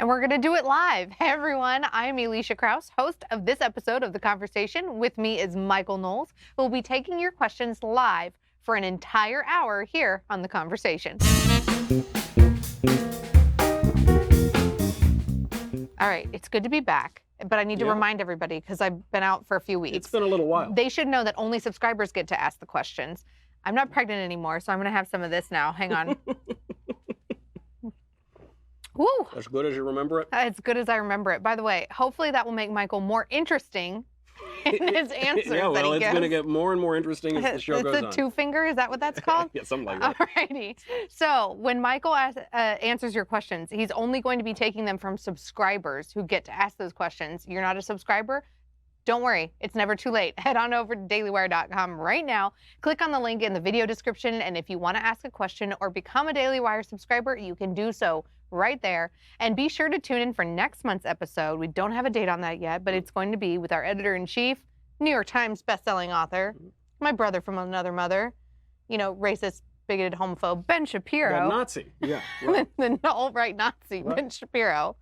And we're going to do it live. Hey, everyone. I'm Alicia Krause, host of this episode of The Conversation. With me is Michael Knowles, who will be taking your questions live for an entire hour here on The Conversation. All right, it's good to be back, but I need to remind everybody because I've been out for a few weeks. It's been a little while. They should know that only subscribers get to ask the questions. I'm not pregnant anymore, so I'm going to have some of this now. Hang on. Woo! As good as you remember it? As good as I remember it. By the way, hopefully that will make Michael more interesting in his answers. Yeah, well, that he it's gives. going to get more and more interesting as the show goes on. It's a two-finger, is that what that's called? Yeah, something like that. Alrighty. So when Michael answers your questions, he's only going to be taking them from subscribers who get to ask those questions. You're not a subscriber? Don't worry, it's never too late. Head on over to dailywire.com right now. Click on the link in the video description, and if you want to ask a question or become a Daily Wire subscriber, you can do so right there. And be sure to tune in for next month's episode. We don't have a date on that yet, but it's going to be with our editor-in-chief, New York Times bestselling author, my brother from another mother, you know, racist, bigoted, homophobe, Ben Shapiro. That Nazi, yeah. Right. the alt-right Nazi, Right. Ben Shapiro.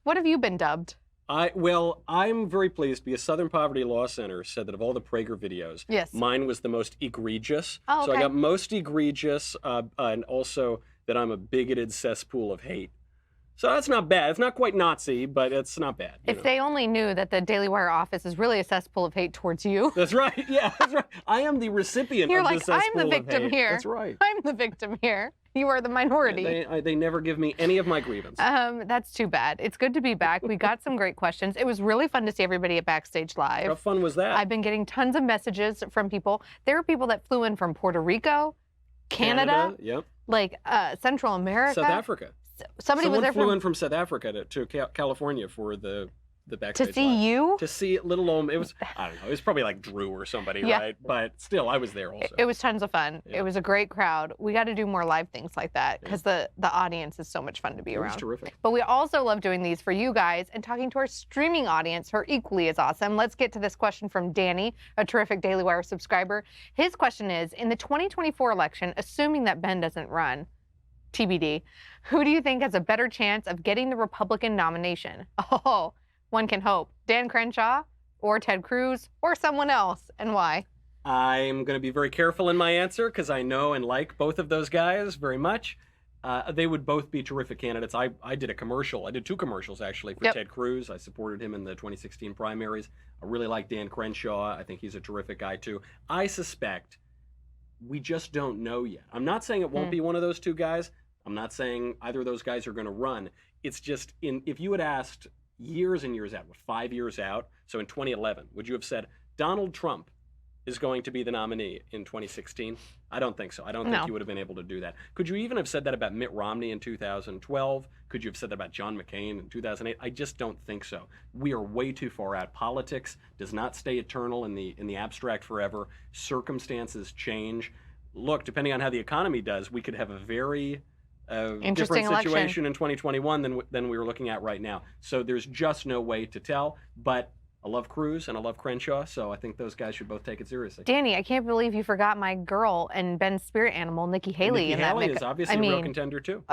What have you been dubbed? I'm very pleased because Southern Poverty Law Center said that of all the Prager videos, Yes. mine was the most egregious. Oh, So okay. I got most egregious, and also that I'm a bigoted cesspool of hate. So that's not bad. It's not quite Nazi, but it's not bad. you If know. they only knew that the Daily Wire office is really a cesspool of hate towards you. That's right. Yeah, that's right. I am the recipient You're of like, the cesspool I'm the of victim hate. here. That's right. I'm the victim here. You are the minority. They never give me any of my grievance. That's too bad. It's good to be back. We got some great questions. It was really fun to see everybody at Backstage Live. How fun was that? I've been getting tons of messages from people. There are people that flew in from Puerto Rico, Canada, Yep. like Central America. South Africa. Somebody Someone was there flew in from South Africa to California for the Backstage to see Live. you. To see little old, it was, I don't know, it was probably like Drew or somebody, Yeah. right? But still, I was there also. It was tons of fun. Yeah. It was a great crowd. We got to do more live things like that because the audience is so much fun to be It was around. terrific. But we also love doing these for you guys and talking to our streaming audience, who are equally as awesome. Let's get to this question from Danny, a terrific Daily Wire subscriber. His question is, in the 2024 election, assuming that Ben doesn't run, TBD, who do you think has a better chance of getting the Republican nomination? Oh, one can hope. Dan Crenshaw or Ted Cruz or someone else, and why? I'm going to be very careful in my answer because I know and like both of those guys very much. They would both be terrific candidates. I did a commercial. I did two commercials, actually, for Ted Cruz. I supported him in the 2016 primaries. I really like Dan Crenshaw. I think he's a terrific guy, too. I suspect we just don't know yet. I'm not saying it won't be one of those two guys. I'm not saying either of those guys are going to run. It's just, if you had asked years and years out, 5 years out, so in 2011, would you have said Donald Trump is going to be the nominee in 2016? I don't think so. I don't think you would have been able to do that. Could you even have said that about Mitt Romney in 2012? Could you have said that about John McCain in 2008? I just don't think so. We are way too far out. Politics does not stay eternal in the abstract forever. Circumstances change. Look, depending on how the economy does, we could have a very different situation in 2021 than we were looking at right now. So there's just no way to tell. But I love Cruz and I love Crenshaw, so I think those guys should both take it seriously. Danny, I can't believe you forgot my girl and Ben's spirit animal, Nikki Haley. Nikki Haley is obviously a real contender too.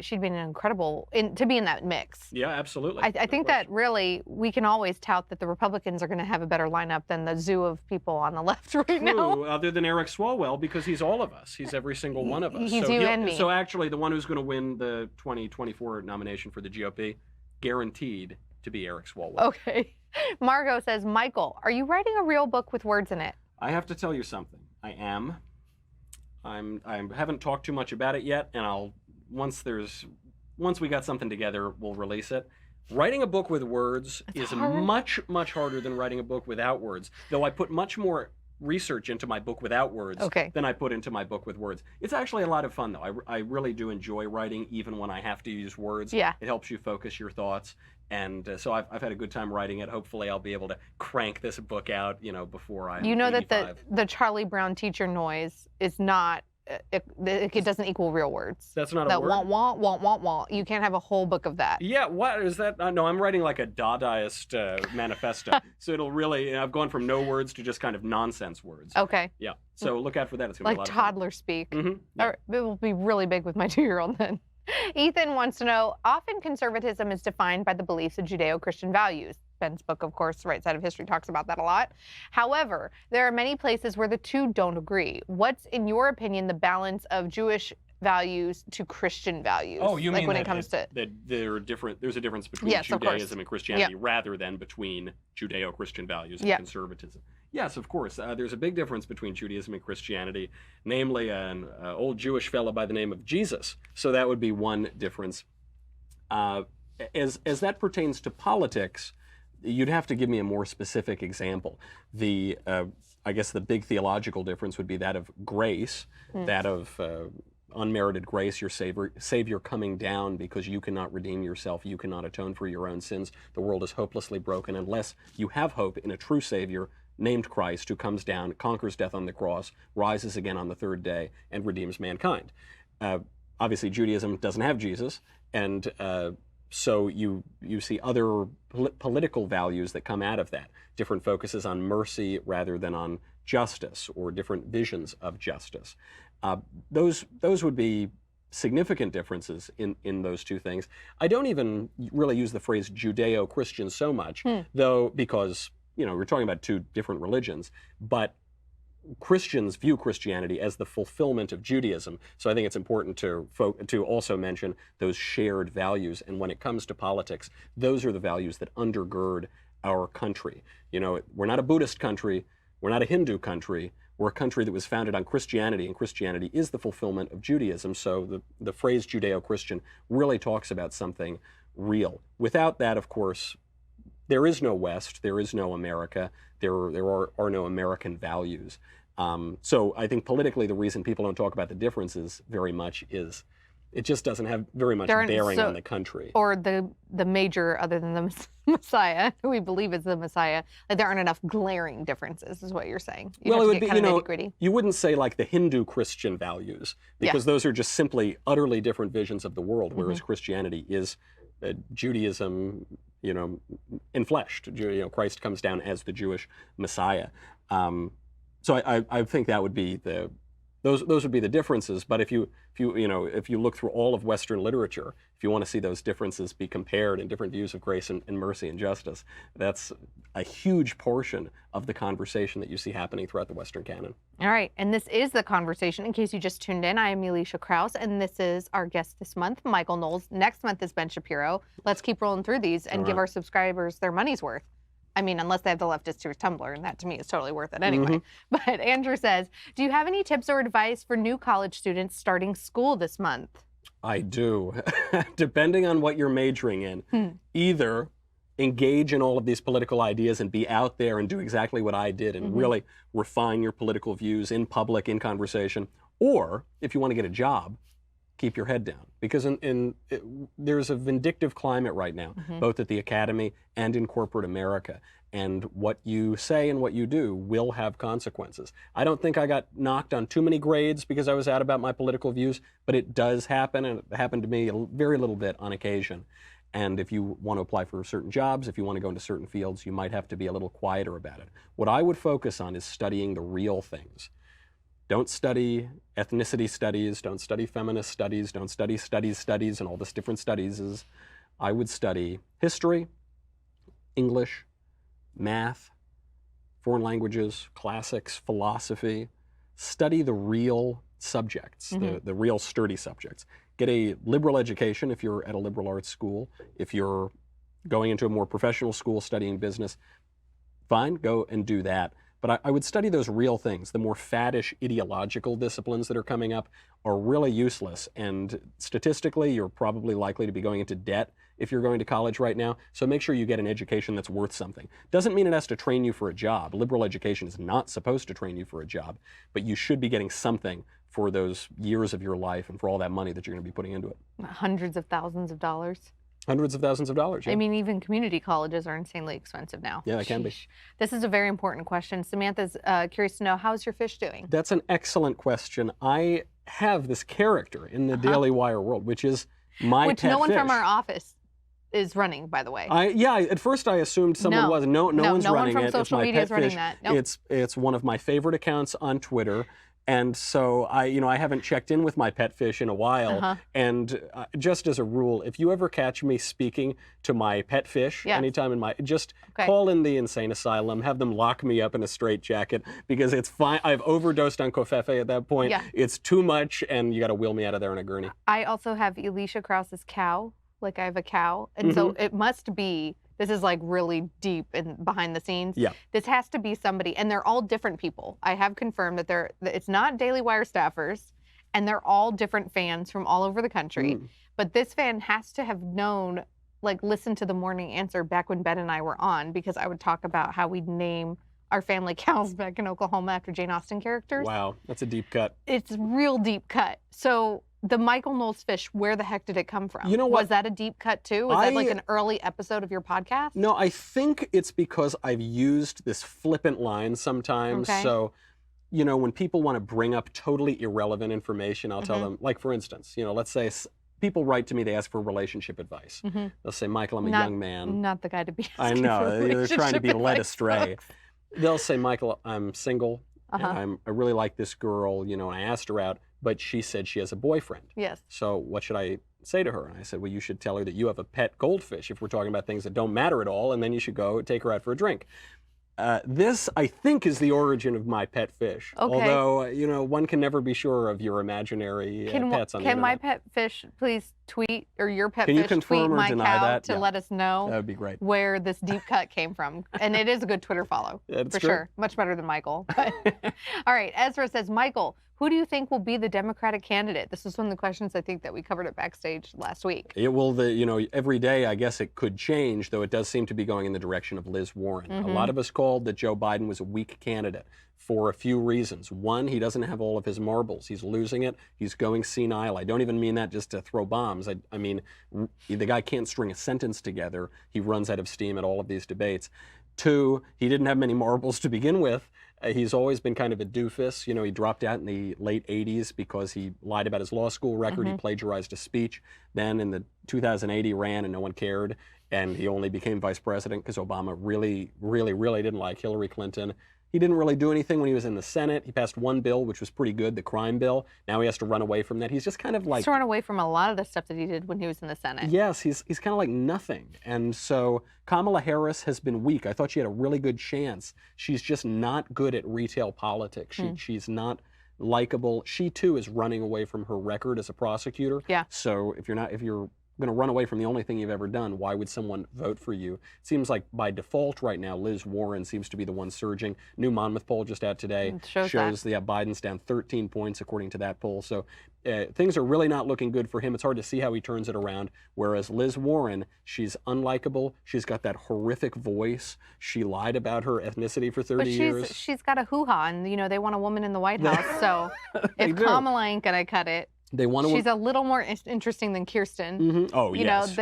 She'd be an incredible to be in that mix. Yeah, absolutely. I think that really we can always tout that the Republicans are going to have a better lineup than the zoo of people on the left right now. Other than Eric Swalwell, because he's all of us. He's every single one of us. He's you and me. So actually, the one who's going to win the 2024 nomination for the GOP, guaranteed to be Eric Swalwell. Okay. Margot says, Michael, are you writing a real book with words in it? I have to tell you something. I am. I haven't talked too much about it yet, and once we got something together, we'll release it. Writing a book with words is much, much harder than writing a book without words, though I put much more research into my book without words than I put into my book with words. It's actually a lot of fun, though. I really do enjoy writing, even when I have to use words. Yeah. It helps you focus your thoughts. And so I've had a good time writing it. Hopefully I'll be able to crank this book out, before I'm 85. That the Charlie Brown teacher noise is not, it doesn't equal real words. That's not a word? That wah. You can't have a whole book of that. Yeah, what is that? No, I'm writing like a Dadaist manifesto. So it'll really, I've gone from no words to just kind of nonsense words. Okay. Yeah, so look out for that. It's going to be a lot of fun. Like toddler speak. Mm-hmm. Yeah. It will be really big with my 2-year-old then. Ethan wants to know, often conservatism is defined by the beliefs of Judeo-Christian values. Ben's book, of course, Right Side of History, talks about that a lot. However, there are many places where the two don't agree. What's, in your opinion, the balance of Jewish values to Christian values? Oh, you like mean when that, it comes to that there are different? There's a difference between Yes, of course. Judaism and Christianity, rather than between Judeo-Christian values and conservatism. Yes, of course. There's a big difference between Judaism and Christianity, namely an old Jewish fellow by the name of Jesus. So that would be one difference. As that pertains to politics, you'd have to give me a more specific example. I guess the big theological difference would be that of grace, that of unmerited grace, your savior coming down because you cannot redeem yourself, you cannot atone for your own sins. The world is hopelessly broken unless you have hope in a true Savior named Christ, who comes down, conquers death on the cross, rises again on the third day, and redeems mankind. Obviously, Judaism doesn't have Jesus, and so you see other political values that come out of that. Different focuses on mercy rather than on justice, or different visions of justice. Those would be significant differences in those two things. I don't even really use the phrase Judeo-Christian so much, though, because we're talking about two different religions, but Christians view Christianity as the fulfillment of Judaism. So I think it's important to also mention those shared values. And when it comes to politics, those are the values that undergird our country. We're not a Buddhist country. We're not a Hindu country. We're a country that was founded on Christianity, and Christianity is the fulfillment of Judaism. So the phrase Judeo-Christian really talks about something real. Without that, of course, there is no West, there is no America, there are no American values. So I think politically the reason people don't talk about the differences very much is it just doesn't have very much bearing on the country. Or the major, other than the Messiah, who we believe is the Messiah, like there aren't enough glaring differences, is what you're saying. Well, it would be, you wouldn't say like the Hindu Christian values, because those are just simply utterly different visions of the world, whereas Christianity is Judaism, enfleshed. Christ comes down as the Jewish Messiah. So I think that would be those would be the differences. But if you look through all of Western literature, if you want to see those differences be compared in different views of grace and mercy and justice, that's a huge portion of the conversation that you see happening throughout the Western canon. All right, and this is The Conversation. In case you just tuned in, I am Elisha Krause, and this is our guest this month, Michael Knowles. Next month is Ben Shapiro. Let's keep rolling through these and give our subscribers their money's worth. I mean, unless they have the Leftist Tears Tumblr, and that to me is totally worth it anyway. But Andrew says, do you have any tips or advice for new college students starting school this month? I do. Depending on what you're majoring in, either engage in all of these political ideas and be out there and do exactly what I did and really refine your political views in public, in conversation, or if you want to get a job, keep your head down, because there's a vindictive climate right now, both at the academy and in corporate America. And what you say and what you do will have consequences. I don't think I got knocked on too many grades because I was out about my political views, but it does happen, and it happened to me a very little bit on occasion. And if you want to apply for certain jobs, if you want to go into certain fields, you might have to be a little quieter about it. What I would focus on is studying the real things. Don't study ethnicity studies, don't study feminist studies, don't study studies and all this different studies. I would study history, English, math, foreign languages, classics, philosophy. Study the real subjects, the real sturdy subjects. Get a liberal education if you're at a liberal arts school. If you're going into a more professional school studying business, fine, go and do that. But I would study those real things. The more faddish ideological disciplines that are coming up are really useless. And statistically, you're probably likely to be going into debt if you're going to college right now. So make sure you get an education that's worth something. Doesn't mean it has to train you for a job. Liberal education is not supposed to train you for a job, but you should be getting something for those years of your life and for all that money that you're going to be putting into it. Hundreds of thousands of dollars. Hundreds of thousands of dollars, yeah. I mean, even community colleges are insanely expensive now. Yeah, they can be. This is a very important question. Samantha's curious to know, how's your fish doing? That's an excellent question. I have this character in the Daily Wire world, which is my pet fish. Which no one from our office is running, by the way. At first I assumed someone was. No one's running it. No one from social media is running that. Nope. It's one of my favorite accounts on Twitter. And so I haven't checked in with my pet fish in a while. And just as a rule, if you ever catch me speaking to my pet fish anytime in just call in the insane asylum, have them lock me up in a straitjacket, because it's fine. I've overdosed on covfefe at that point. It's too much, and you got to wheel me out of there in a gurney. I also have Elisha Krause's cow. Like, I have a cow, and so it must be. This is like really deep and behind the scenes. Yeah. This has to be somebody, and they're all different people. I have confirmed that it's not Daily Wire staffers, and they're all different fans from all over the country. But this fan has to have known, like, listened to the Morning Answer back when Ben and I were on, because I would talk about how we'd name our family cows back in Oklahoma after Jane Austen characters. Wow, that's a deep cut. It's a real deep cut. So the Michael Knowles fish, where the heck did it come from? You know what? Was that a deep cut too? Was that like an early episode of your podcast? No, I think it's because I've used this flippant line sometimes. Okay. So, when people want to bring up totally irrelevant information, I'll tell them, like, for instance, let's say people write to me, they ask for relationship advice. They'll say, Michael, I'm a young man. Not the guy to be I asking know, for they're trying to be led astray. Folks. They'll say, Michael, I'm single, and I really like this girl, and I asked her out, but she said she has a boyfriend. Yes. So what should I say to her? And I said, well, you should tell her that you have a pet goldfish, if we're talking about things that don't matter at all, and then you should go take her out for a drink. This, I think, is the origin of my pet fish. Okay. Although, one can never be sure of your imaginary pets on the internet. Can my pet fish please tweet, or your pet fish tweet my cow to let us know that would be great. Where this deep cut came from? And it is a good Twitter follow, for sure. Much better than Michael. But, all right, Ezra says, Michael, who do you think will be the Democratic candidate? This was one of the questions I think that we covered at Backstage last week. It will, every day I guess it could change, though it does seem to be going in the direction of Liz Warren. A lot of us called that Joe Biden was a weak candidate for a few reasons. One, he doesn't have all of his marbles. He's losing it. He's going senile. I don't even mean that just to throw bombs. I mean, the guy can't string a sentence together. He runs out of steam at all of these debates. Two, he didn't have many marbles to begin with. He's always been kind of a doofus. He dropped out in the late 80s because he lied about his law school record. He plagiarized a speech. Then in the 2008, he ran and no one cared. And he only became vice president because Obama really, really, really didn't like Hillary Clinton. He didn't really do anything when he was in the Senate. He passed one bill, which was pretty good, the crime bill. Now he has to run away from that. He's just kind of like... He's run away from a lot of the stuff that he did when he was in the Senate. Yes, he's kind of like nothing. And so Kamala Harris has been weak. I thought she had a really good chance. She's just not good at retail politics. She's not likable. She, too, is running away from her record as a prosecutor. Yeah. So if you're going to run away from the only thing you've ever done, why would someone vote for you? It seems like by default right now, Liz Warren seems to be the one surging. New Monmouth poll just out today shows that Biden's down 13 points according to that poll. So things are really not looking good for him. It's hard to see how he turns it around. Whereas Liz Warren, she's unlikable. She's got that horrific voice. She lied about her ethnicity for 30 years. She's got a hoo-ha, and they want a woman in the White House. So if Kamala ain't gonna cut it, she's a little more interesting than Kirsten. Oh, yes.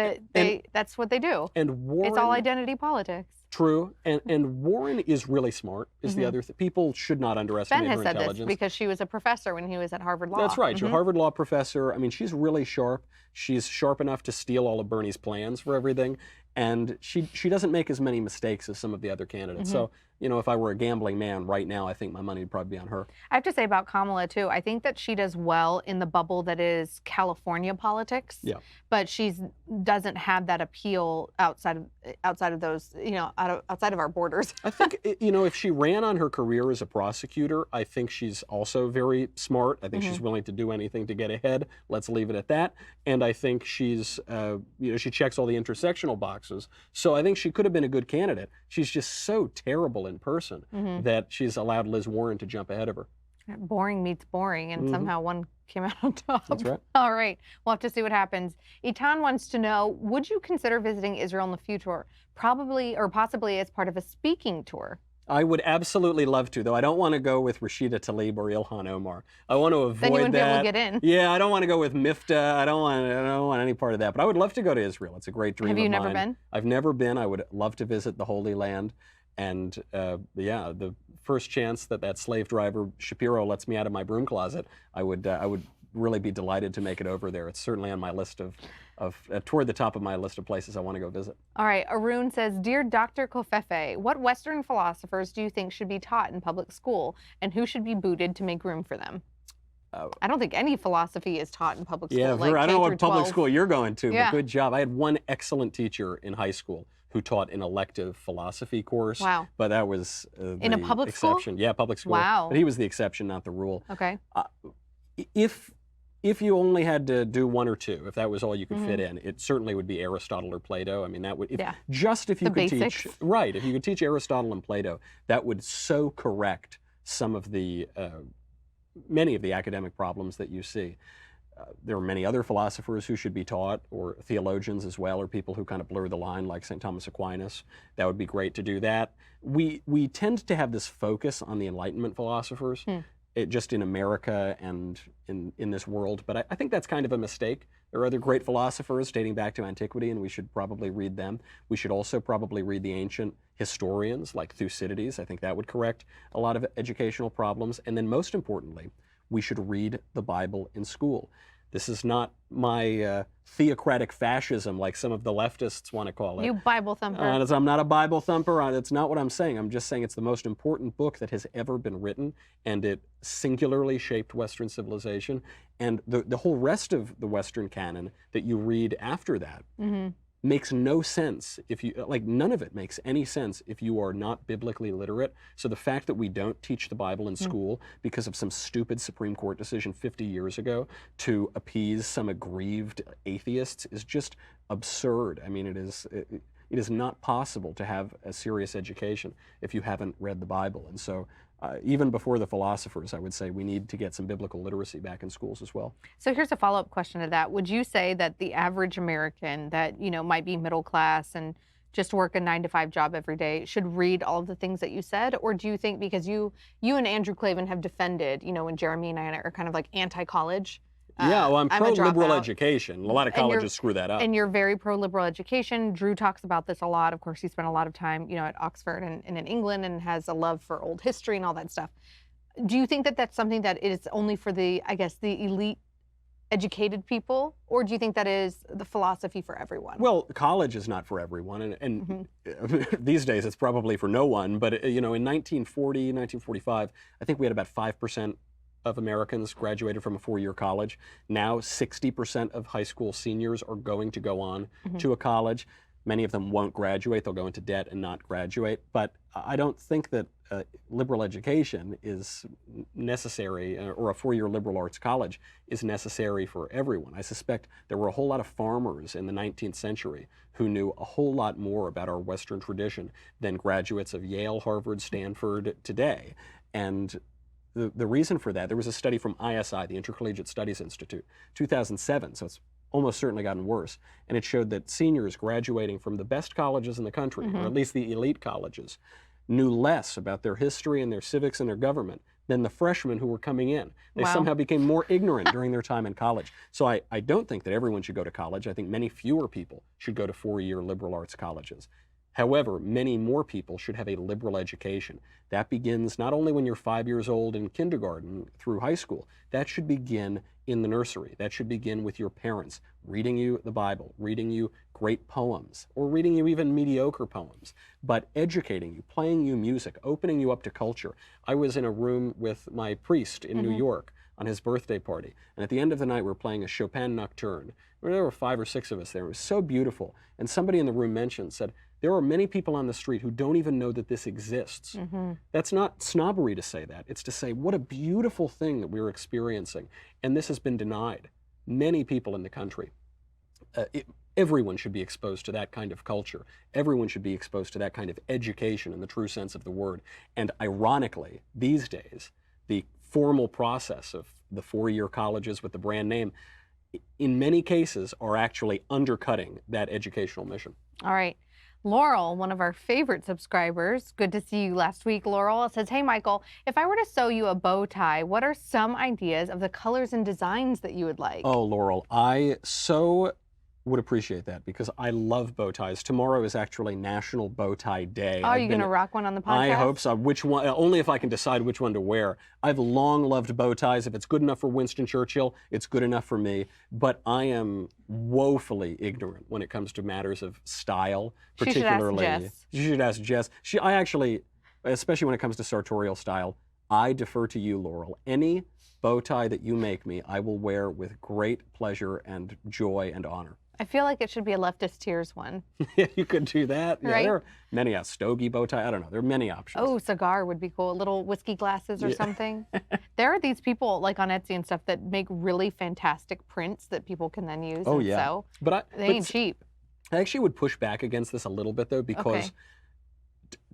That's what they do. And Warren, it's all identity politics. True. And Warren is really smart, is the other thing. People should not underestimate her intelligence. Ben has said this because she was a professor when he was at Harvard Law. That's right. She's a Harvard Law professor. I mean, she's really sharp. She's sharp enough to steal all of Bernie's plans for everything. And she doesn't make as many mistakes as some of the other candidates. So, if I were a gambling man right now, I think my money would probably be on her. I have to say about Kamala, too, I think that she does well in the bubble that is California politics. Yeah. But she doesn't have that appeal outside of those, outside of our borders. I think, if she ran on her career as a prosecutor, I think she's also very smart. I think she's willing to do anything to get ahead. Let's leave it at that. And I think she's, she checks all the intersectional boxes. So I think she could have been a good candidate. She's just so terrible in person that she's allowed Liz Warren to jump ahead of her. Boring meets boring, and somehow one came out on top. That's right. All right. We'll have to see what happens. Etan wants to know, would you consider visiting Israel in the future, probably or possibly as part of a speaking tour? I would absolutely love to, though I don't want to go with Rashida Tlaib or Ilhan Omar. I want to avoid that. Then you wouldn't be able to get in. Yeah, I don't want to go with Mifta. I don't want any part of that. But I would love to go to Israel. It's a great dream of mine. Have you never been? I've never been. I would love to visit the Holy Land. And the first chance that slave driver Shapiro lets me out of my broom closet, I would really be delighted to make it over there. It's certainly on my list of toward the top of my list of places I want to go visit. All right, Arun says, Dear Dr. Kofefe, what Western philosophers do you think should be taught in public school, and who should be booted to make room for them? I don't think any philosophy is taught in public school. Yeah, like I don't know what public school you're going to, Yeah. but good job. I had one excellent teacher in high school who taught an elective philosophy course. Wow. But that was In a public exception. school? Yeah, public school. Wow. But he was the exception, not the rule. Okay. If you only had to do one or two, if that was all you could fit Mm-hmm. in, it certainly would be Aristotle or Plato. I mean, that would Yeah. just if you The could basics. teach right, if you could teach Aristotle and Plato, that would so correct some of the many of the academic problems that you see. There are many other philosophers who should be taught, or theologians as well, or people who kind of blur the line, like St. Thomas Aquinas. That would be great to do that. We tend to have this focus on the Enlightenment philosophers, just in America and in this world, but I think that's kind of a mistake. There are other great philosophers dating back to antiquity, and we should probably read them. We should also probably read the ancient historians like Thucydides. I think that would correct a lot of educational problems. And then most importantly, we should read the Bible in school. This is not my theocratic fascism like some of the leftists want to call it. You Bible thumper. I'm not a Bible thumper. That's not what I'm saying. I'm just saying it's the most important book that has ever been written, and it singularly shaped Western civilization. And the whole rest of the Western canon that you read after that makes no sense if you, none of it makes any sense if you are not biblically literate. So the fact that we don't teach the Bible in school because of some stupid Supreme Court decision 50 years ago to appease some aggrieved atheists is just absurd. I mean, it is not possible to have a serious education if you haven't read the Bible. And so even before the philosophers, I would say we need to get some biblical literacy back in schools as well. So here's a follow-up question to that. Would you say that the average American that, might be middle class and just work a 9-to-5 job every day should read all of the things that you said? Or do you think, because you and Andrew Klavan have defended, when Jeremy and I are kind of like anti-college. Yeah, well, I'm a pro-liberal dropout. education. A lot of colleges screw that up. And you're very pro-liberal education. Drew talks about this a lot. Of course, he spent a lot of time, at Oxford and in England, and has a love for old history and all that stuff. Do you think that that's something that is only for the elite educated people, or do you think that is the philosophy for everyone? Well, college is not for everyone, and these days it's probably for no one. But in 1940, 1945, I think we had about 5% of Americans graduated from a 4-year college. Now 60% of high school seniors are going to go on to a college. Many of them won't graduate. They'll go into debt and not graduate. But I don't think that liberal education is necessary, or a 4-year liberal arts college is necessary for everyone. I suspect there were a whole lot of farmers in the 19th century who knew a whole lot more about our Western tradition than graduates of Yale, Harvard, Stanford today. And the reason for that, there was a study from ISI, the Intercollegiate Studies Institute, 2007, so it's almost certainly gotten worse, and it showed that seniors graduating from the best colleges in the country, or at least the elite colleges, knew less about their history and their civics and their government than the freshmen who were coming in. They somehow became more ignorant during their time in college. So I don't think that everyone should go to college. I think many fewer people should go to 4-year liberal arts colleges. However, many more people should have a liberal education. That begins not only when you're 5 years old in kindergarten through high school. That should begin in the nursery. That should begin with your parents reading you the Bible, reading you great poems, or reading you even mediocre poems, but educating you, playing you music, opening you up to culture. I was in a room with my priest in New York on his birthday party, and at the end of the night we were playing a Chopin nocturne. There were 5 or 6 of us there. It was so beautiful. And somebody in the room said, there are many people on the street who don't even know that this exists. That's not snobbery to say that. It's to say, what a beautiful thing that we're experiencing. And this has been denied. Many people in the country. Everyone should be exposed to that kind of culture. Everyone should be exposed to that kind of education in the true sense of the word. And ironically, these days, the formal process of the 4-year colleges with the brand name, in many cases, are actually undercutting that educational mission. All right. Laurel, one of our favorite subscribers, good to see you last week, Laurel, says, hey, Michael, if I were to sew you a bow tie, what are some ideas of the colors and designs that you would like? Oh, Laurel, I sew would appreciate that because I love bow ties. Tomorrow is actually National Bow Tie Day. Oh, are you going to rock one on the podcast? I hope so. Which one? Only if I can decide which one to wear. I've long loved bow ties. If it's good enough for Winston Churchill, it's good enough for me. But I am woefully ignorant when it comes to matters of style, particularly. You should ask Jess. I actually, especially when it comes to sartorial style, I defer to you, Laurel. Any bow tie that you make me, I will wear with great pleasure and joy and honor. I feel like it should be a leftist tears one. Yeah, you could do that. Yeah, right? There are many, a stogie bow tie. I don't know. There are many options. Oh, cigar would be cool. Little whiskey glasses or something. There are these people like on Etsy and stuff that make really fantastic prints that people can then use and sew. But they ain't cheap. I actually would push back against this a little bit though because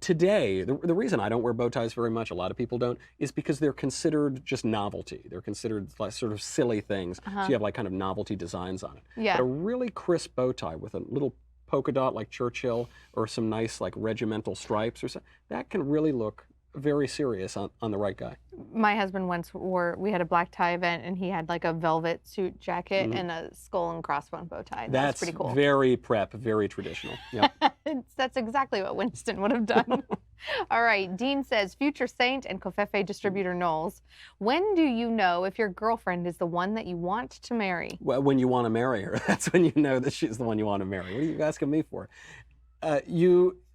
today, the reason I don't wear bow ties very much, a lot of people don't, is because they're considered just novelty. They're considered like sort of silly things. So you have like kind of novelty designs on it. Yeah. But a really crisp bow tie with a little polka dot like Churchill or some nice like regimental stripes or something, that can really look very serious on the right guy. My husband once we had a black tie event and he had like a velvet suit jacket and a skull and crossbone bow tie. That's pretty cool. Very prep, very traditional. Yeah. That's exactly what Winston would have done. All right, Dean says, future saint and Covfefe distributor Knowles, when do you know if your girlfriend is the one that you want to marry? Well, when you want to marry her. That's when you know that she's the one you want to marry. What are you asking me for?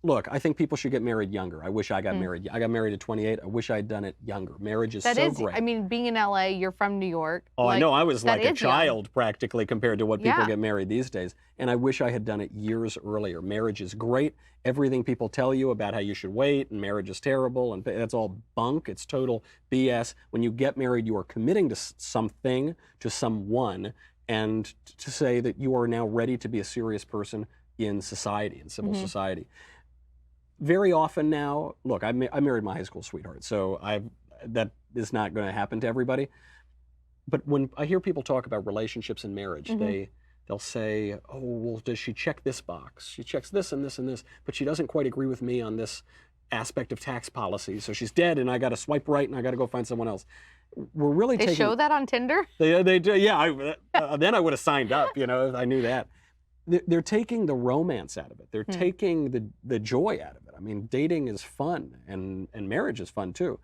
Look, I think people should get married younger. I wish I got married. I got married at 28. I wish I'd done it younger. Marriage is so great. I mean, being in LA, you're from New York. Oh, I know. I was like a child practically compared to what people get married these days. And I wish I had done it years earlier. Marriage is great. Everything people tell you about how you should wait and marriage is terrible and that's all bunk. It's total BS. When you get married, you are committing to something, to someone, and to say that you are now ready to be a serious person in society, in civil society. Very often now, look, I married my high school sweetheart, so that is not going to happen to everybody. But when I hear people talk about relationships and marriage, they'll say, oh, well, does she check this box? She checks this and this and this, but she doesn't quite agree with me on this aspect of tax policy. So she's dead and I got to swipe right and I got to go find someone else. We're really They show that on Tinder? They do, yeah. Then I would have signed up, if I knew that. They're taking the romance out of it. They're taking the joy out of it. I mean, dating is fun, and marriage is fun too.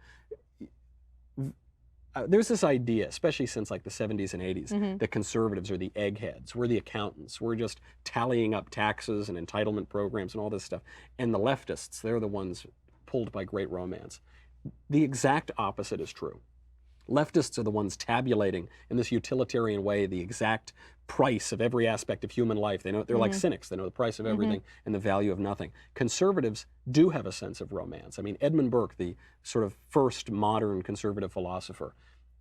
There's this idea, especially since like the 70s and 80s, that conservatives are the eggheads. We're the accountants. We're just tallying up taxes and entitlement programs and all this stuff. And the leftists, they're the ones pulled by great romance. The exact opposite is true. Leftists are the ones tabulating in this utilitarian way the exact price of every aspect of human life. They know they're like cynics. They know the price of everything and the value of nothing. Conservatives do have a sense of romance. I mean, Edmund Burke, the sort of first modern conservative philosopher,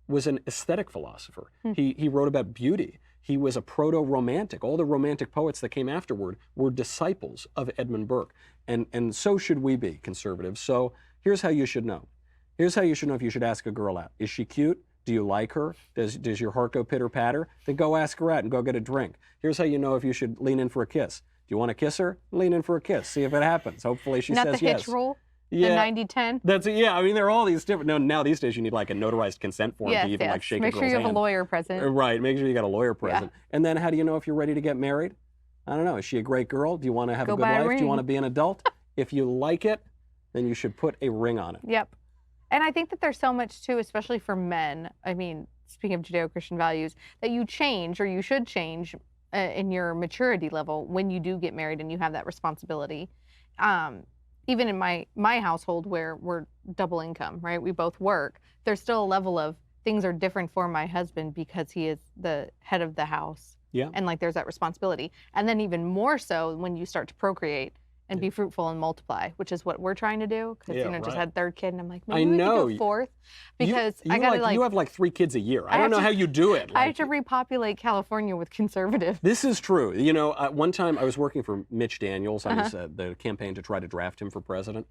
was an aesthetic philosopher. He wrote about beauty. He was a proto-romantic. All the romantic poets that came afterward were disciples of Edmund Burke. And so should we be, conservatives. So here's how you should know. Here's how you should know if you should ask a girl out. Is she cute? Do you like her? Does your heart go pitter-patter? Then go ask her out and go get a drink. Here's how you know if you should lean in for a kiss. Do you want to kiss her? Lean in for a kiss. See if it happens. Hopefully she says yes. Not the hitch rule? Yeah. The 90-10? That's I mean, there are all these different. No, now these days you need like a notarized consent form to even like shake a girl's hand. Make sure you have a lawyer present. Right. Make sure you got a lawyer present. And then how do you know if you're ready to get married? I don't know. Is she a great girl? Do you want to have a good life? Do you want to be an adult? If you like it, then you should put a ring on it. Yep. And I think that there's so much too, especially for men. I mean, speaking of Judeo-Christian values, that you change or you should change in your maturity level when you do get married and you have that responsibility. Even in my household where we're double income, right? We both work. There's still a level of things are different for my husband because he is the head of the house. Yeah. And like there's that responsibility. And then even more so when you start to procreate and be fruitful and multiply, which is what we're trying to do. Because just had third kid, and I'm like, maybe we could do a fourth. Because I gotta you have like 3 kids a year. I don't know how you do it. I have to repopulate California with conservatives. This is true. One time I was working for Mitch Daniels on the campaign to try to draft him for president,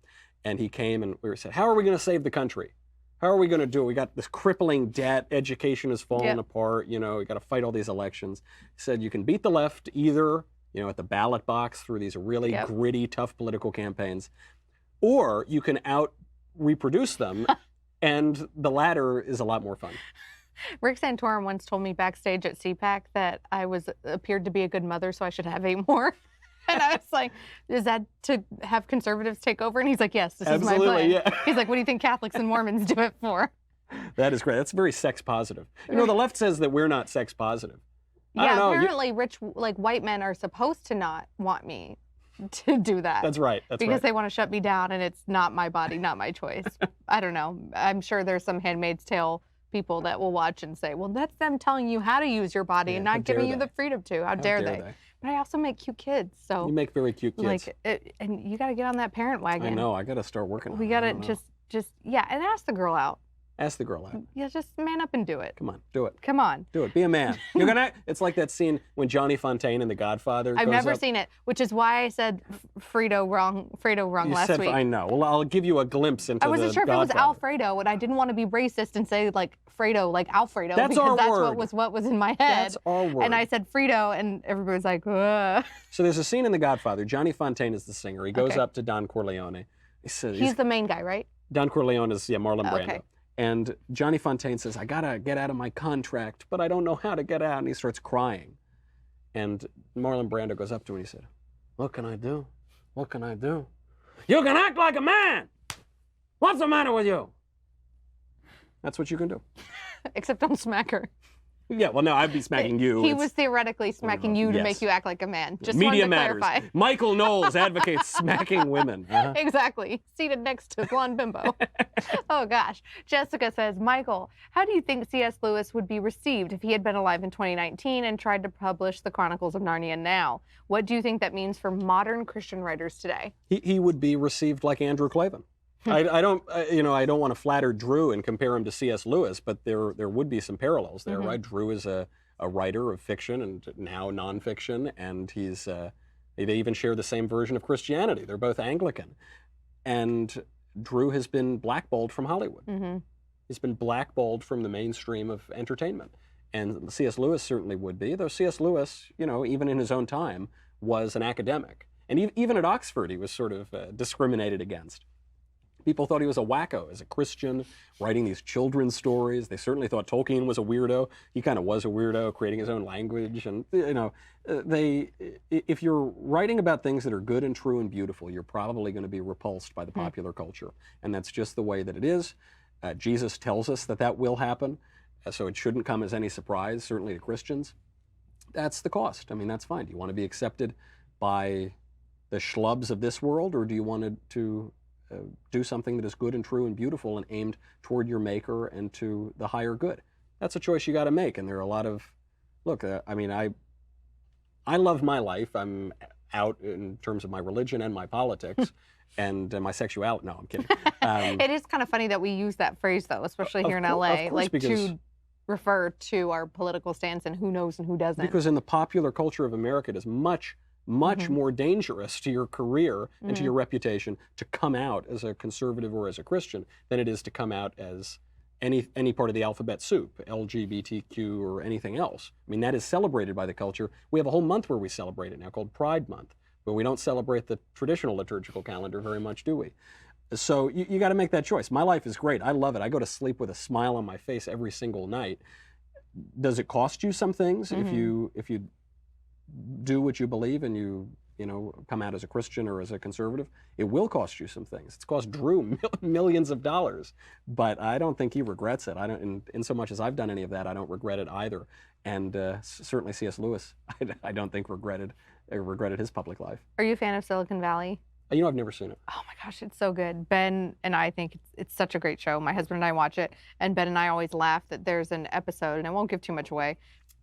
and he came and we said, how are we going to save the country? How are we going to do it? We got this crippling debt. Education has fallen apart. We got to fight all these elections. He said you can beat the left either at the ballot box through these really gritty, tough political campaigns, or you can out-reproduce them, and the latter is a lot more fun. Rick Santorum once told me backstage at CPAC that I appeared to be a good mother, so I should have 8 more. And I was like, is that to have conservatives take over? And he's like, yes, this is my plan. Yeah. He's like, what do you think Catholics and Mormons do it for? That is great. That's very sex positive. You know, the left says that we're not sex positive. Yeah, apparently rich, like, white men are supposed to not want me to do that. That's right. Because they want to shut me down, and it's not my body, not my choice. I don't know. I'm sure there's some Handmaid's Tale people that will watch and say, well, that's them telling you how to use your body and not giving you the freedom to. How dare they? But I also make cute kids, so. You make very cute kids. And you got to get on that parent wagon. I know. I got to start working on it. We got to yeah, and ask the girl out. Ask the girl out. Yeah, just man up and do it. Come on, do it. Come on. Do it. Be a man. You're gonna. It's like that scene when Johnny Fontaine in The Godfather. I've never seen it, which is why I said Fredo wrong last week. I know. Well, I'll give you a glimpse into. I wasn't sure if it was Alfredo, and I didn't want to be racist and say like Fredo, like Alfredo, because that's what was in my head. That's our word. And I said Fredo, and everybody was like, ugh. So there's a scene in The Godfather. Johnny Fontaine is the singer. He goes up to Don Corleone. He says, he's the main guy, right? Don Corleone is Marlon Brando. Okay. And Johnny Fontaine says, I gotta get out of my contract, but I don't know how to get out. And he starts crying. And Marlon Brando goes up to him and he said, what can I do? What can I do? You can act like a man! What's the matter with you? That's what you can do. Except don't smack her. Yeah, well, no, I'd be smacking you. He was theoretically smacking you to make you act like a man. Just Media wanted to matters. clarify. Michael Knowles advocates smacking women. Exactly. Seated next to blonde bimbo. Oh, gosh. Jessica says, Michael, how do you think C.S. Lewis would be received if he had been alive in 2019 and tried to publish the Chronicles of Narnia now? What do you think that means for modern Christian writers today? He would be received like Andrew Klavan. I don't want to flatter Drew and compare him to C.S. Lewis, but there would be some parallels there, right? Drew is a writer of fiction and now nonfiction, and they even share the same version of Christianity. They're both Anglican, and Drew has been blackballed from Hollywood. He's been blackballed from the mainstream of entertainment, and C.S. Lewis certainly would be. Though C.S. Lewis, even in his own time, was an academic, and even at Oxford, he was sort of discriminated against. People thought he was a wacko as a Christian, writing these children's stories. They certainly thought Tolkien was a weirdo. He kind of was a weirdo, creating his own language. And, if you're writing about things that are good and true and beautiful, you're probably going to be repulsed by the popular culture. And that's just the way that it is. Jesus tells us that will happen. So it shouldn't come as any surprise, certainly to Christians. That's the cost. I mean, that's fine. Do you want to be accepted by the schlubs of this world, or do you want to do something that is good and true and beautiful and aimed toward your maker and to the higher good? That's a choice you got to make. And there are a lot of, I love my life. I'm out in terms of my religion and my politics and my sexuality. No, I'm kidding. It is kind of funny that we use that phrase, though, especially here in LA, to refer to our political stance and who knows and who doesn't. Because in the popular culture of America, it is much more dangerous to your career and to your reputation to come out as a conservative or as a Christian than it is to come out as any part of the alphabet soup, LGBTQ or anything else. I mean, that is celebrated by the culture. We have a whole month where we celebrate it now called Pride Month, but we don't celebrate the traditional liturgical calendar very much, do we? So you got to make that choice. My life is great. I love it. I go to sleep with a smile on my face every single night. Does it cost you some things if you do what you believe and you come out as a Christian or as a conservative? It will cost you some things. It's cost Drew millions of dollars, but I don't think he regrets it. I don't, in so much as I've done any of that, I don't regret it either. And certainly C.S. Lewis, I don't think regretted his public life. Are you a fan of Silicon Valley? I've never seen it. Oh my gosh, it's so good. Ben and I think it's such a great show. My husband and I watch it, and Ben and I always laugh that there's an episode, and I won't give too much away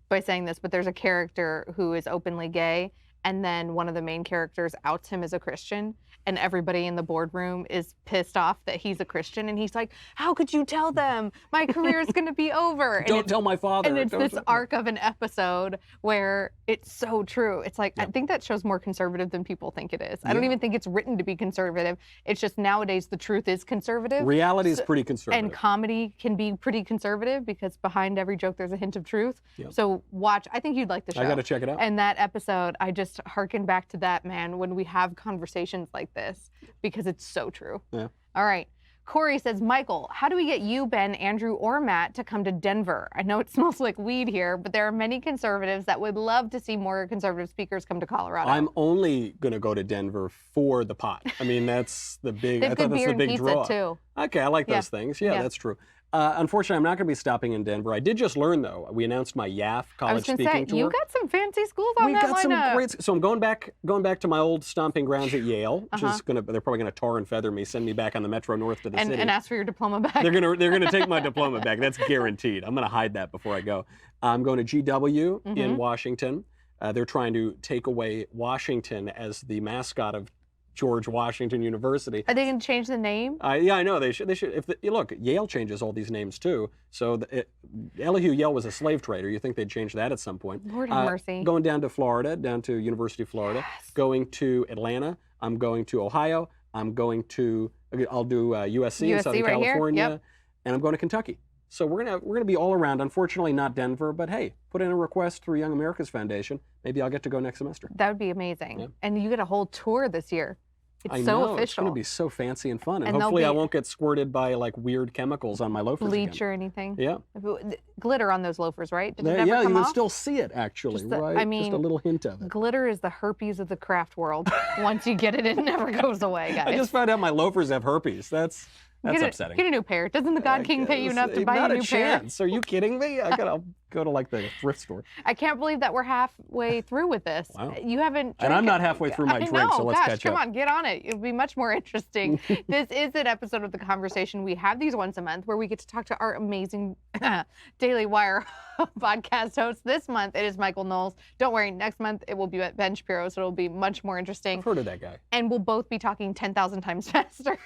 by saying this, but there's a character who is openly gay, and then one of the main characters outs him as a Christian, and everybody in the boardroom is pissed off that he's a Christian, and he's like, how could you tell them? My career is going to be over. Don't tell my father. And it's this arc of an episode where it's so true. It's like, I think that show's more conservative than people think it is. I don't even think it's written to be conservative. It's just nowadays the truth is conservative. Reality is pretty conservative. And comedy can be pretty conservative because behind every joke there's a hint of truth. So watch. I think you'd like the show. I got to check it out. And that episode, I just harken back to that, man, when we have conversations like this, because it's so true. Yeah. All right. Corey says, Michael, how do we get you, Ben, Andrew, or Matt to come to Denver? I know it smells like weed here, but there are many conservatives that would love to see more conservative speakers come to Colorado. I'm only going to go to Denver for the pot. I mean, that's the big. They have good beer and pizza draw. too. Okay, I like those things. Yeah, that's true. Unfortunately, I'm not going to be stopping in Denver. I did just learn, though. We announced my YAF college speaking tour. You got some fancy schools on that lineup. We got some great. So I'm going back to my old stomping grounds at Yale, which is they're probably going to tar and feather me, send me back on the Metro North to the city, and ask for your diploma back. They're gonna take my diploma back. That's guaranteed. I'm going to hide that before I go. I'm going to GW in Washington. They're trying to take away Washington as the mascot of George Washington University. Are they going to change the name? Yeah, I know they should. Look, Yale changes all these names too. So Elihu Yale was a slave trader. You think they'd change that at some point? Lord have mercy. Going down to Florida, down to University of Florida. Yes. Going to Atlanta. I'm going to Ohio. I'll do USC in Southern California, Yep. and I'm going to Kentucky. So we're gonna be all around. Unfortunately, not Denver, but hey, put in a request through Young America's Foundation. Maybe I'll get to go next semester. That would be amazing. Yeah. And you get a whole tour this year. I so know, official. It's going to be so fancy and fun. And hopefully I won't get squirted by like weird chemicals on my loafers bleach again. or anything. Yeah. Glitter on those loafers, right? Did it never yeah, come you off? can still see it actually, right? I mean, just a little hint of it. Glitter is the herpes of the craft world. Once you get it, it never goes away, guys. I just found out my loafers have herpes. That's upsetting. Get a new pair. Doesn't the God King pay you enough to buy you a new pair? Not a chance. Are you kidding me? I'll go to like the thrift store. I can't believe that we're halfway through with this. Wow. You haven't. And I'm not halfway through my drink, so let's catch up. Come on, get on it. It'll be much more interesting. This is an episode of The Conversation. We have these once a month where we get to talk to our amazing Daily Wire podcast host. This month it is Michael Knowles. Don't worry, next month it will be Ben Shapiro, so it'll be much more interesting. I've heard of that guy. And we'll both be talking 10,000 times faster.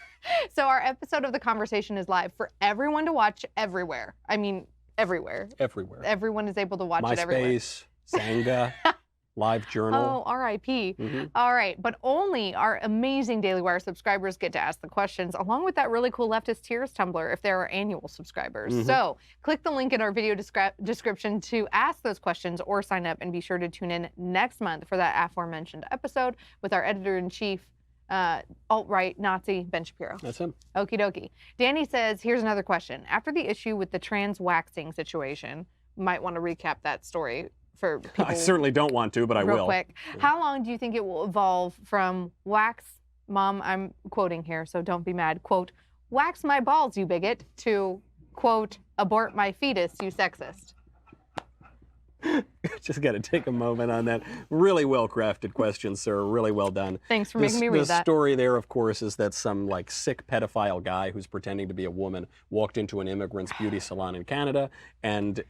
So our episode of The Conversation is live for everyone to watch everywhere. I mean, everywhere. Everywhere. Everyone is able to watch it everywhere. MySpace, Zanga, Live Journal. Oh, R.I.P. All right, but only our amazing Daily Wire subscribers get to ask the questions, along with that really cool Leftist Tears Tumblr if they're our annual subscribers. So click the link in our video description to ask those questions or sign up, and be sure to tune in next month for that aforementioned episode with our editor-in-chief, alt-right Nazi Ben Shapiro. That's him. Okie dokie. Danny says, here's another question. After the issue with the trans waxing situation, might want to recap that story for people. I certainly don't want to, but I real will. Quick. How long do you think it will evolve from wax, Mom, I'm quoting here, so don't be mad, quote, wax my balls, you bigot, to, quote, abort my fetus, you sexist? Just got to take a moment on that. Really well-crafted question, sir. Really well done. Thanks for making me read that. The story there, of course, is that some like sick pedophile guy who's pretending to be a woman walked into an immigrant's beauty salon in Canada and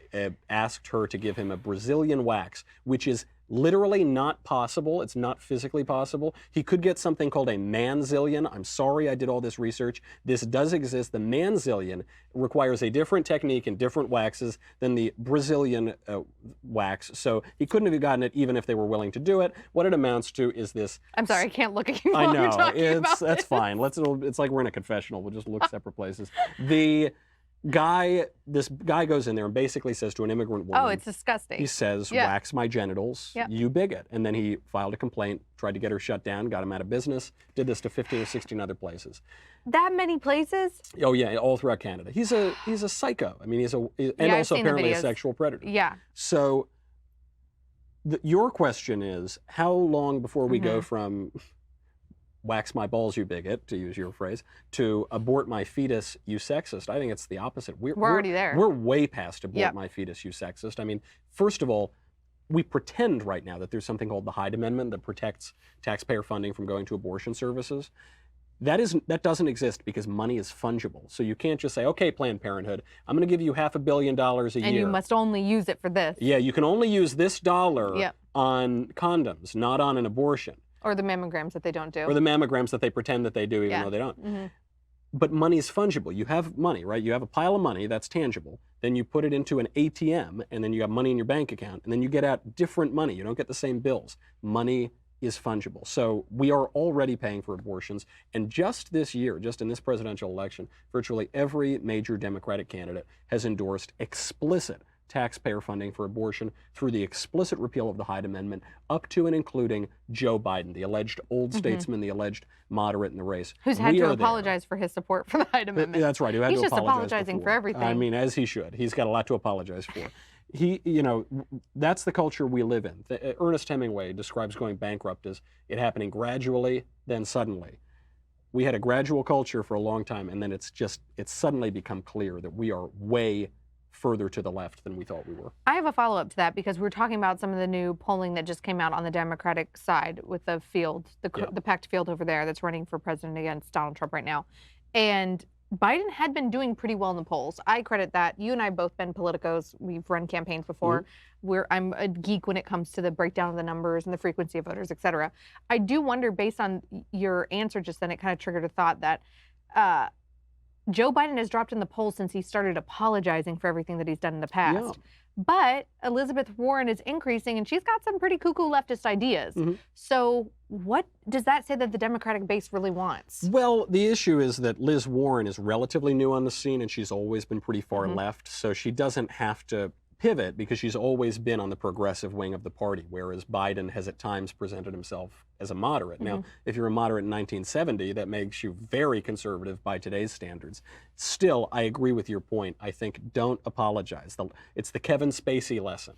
asked her to give him a Brazilian wax, which is literally not possible. It's not physically possible. He could get something called a manzillion. I'm sorry I did all this research. This does exist. The manzillion requires a different technique and different waxes than the Brazilian wax. So he couldn't have gotten it even if they were willing to do it. What it amounts to is this. I'm sorry, I can't look at you I while know. you're talking about That's this. fine. It's like we're in a confessional. We'll just look separate places. This guy goes in there and basically says to an immigrant woman, Oh, it's disgusting. he says, wax my genitals, you bigot. And then he filed a complaint, tried to get her shut down, got him out of business, did this to 15 or 16 other places. That many places? Oh yeah, all throughout Canada. He's a psycho. I mean, and also apparently a sexual predator. Yeah. So your question is, how long before we go from wax my balls, you bigot, to use your phrase, to abort my fetus, you sexist? I think it's the opposite. We're already there. We're way past abort my fetus, you sexist. I mean, first of all, we pretend right now that there's something called the Hyde Amendment that protects taxpayer funding from going to abortion services. That doesn't exist because money is fungible. So you can't just say, okay, Planned Parenthood, I'm going to give you $500 million a year. And you must only use it for this. Yeah, you can only use this dollar on condoms, not on an abortion. Or the mammograms that they don't do. Or the mammograms that they pretend that they do even though they don't. But money is fungible. You have money, right? You have a pile of money that's tangible. Then you put it into an ATM, and then you have money in your bank account, and then you get out different money. You don't get the same bills. Money is fungible. So we are already paying for abortions. And just this year, just in this presidential election, virtually every major Democratic candidate has endorsed explicit taxpayer funding for abortion through the explicit repeal of the Hyde Amendment, up to and including Joe Biden, the alleged old statesman, the alleged moderate in the race. Who's had to apologize for his support for the Hyde Amendment. That's right. Who had He's to just apologize apologizing before. for everything. I mean, as he should. He's got a lot to apologize for. That's the culture we live in. Ernest Hemingway describes going bankrupt as it happening gradually, then suddenly. We had a gradual culture for a long time, and then it's suddenly become clear that we are way further to the left than we thought we were. I have a follow-up to that because we're talking about some of the new polling that just came out on the Democratic side with the field, the packed field over there that's running for president against Donald Trump right now. And Biden had been doing pretty well in the polls. I credit that. You and I both been politicos. We've run campaigns before. I'm a geek when it comes to the breakdown of the numbers and the frequency of voters, et cetera. I do wonder, based on your answer just then, it kind of triggered a thought that Joe Biden has dropped in the polls since he started apologizing for everything that he's done in the past. Yeah. But Elizabeth Warren is increasing, and she's got some pretty cuckoo leftist ideas. So what does that say that the Democratic base really wants? Well, the issue is that Liz Warren is relatively new on the scene, and she's always been pretty far left, so she doesn't have to pivot because she's always been on the progressive wing of the party, whereas Biden has at times presented himself as a moderate. Now, if you're a moderate in 1970, that makes you very conservative by today's standards. Still, I agree with your point. I think don't apologize. It's the Kevin Spacey lesson.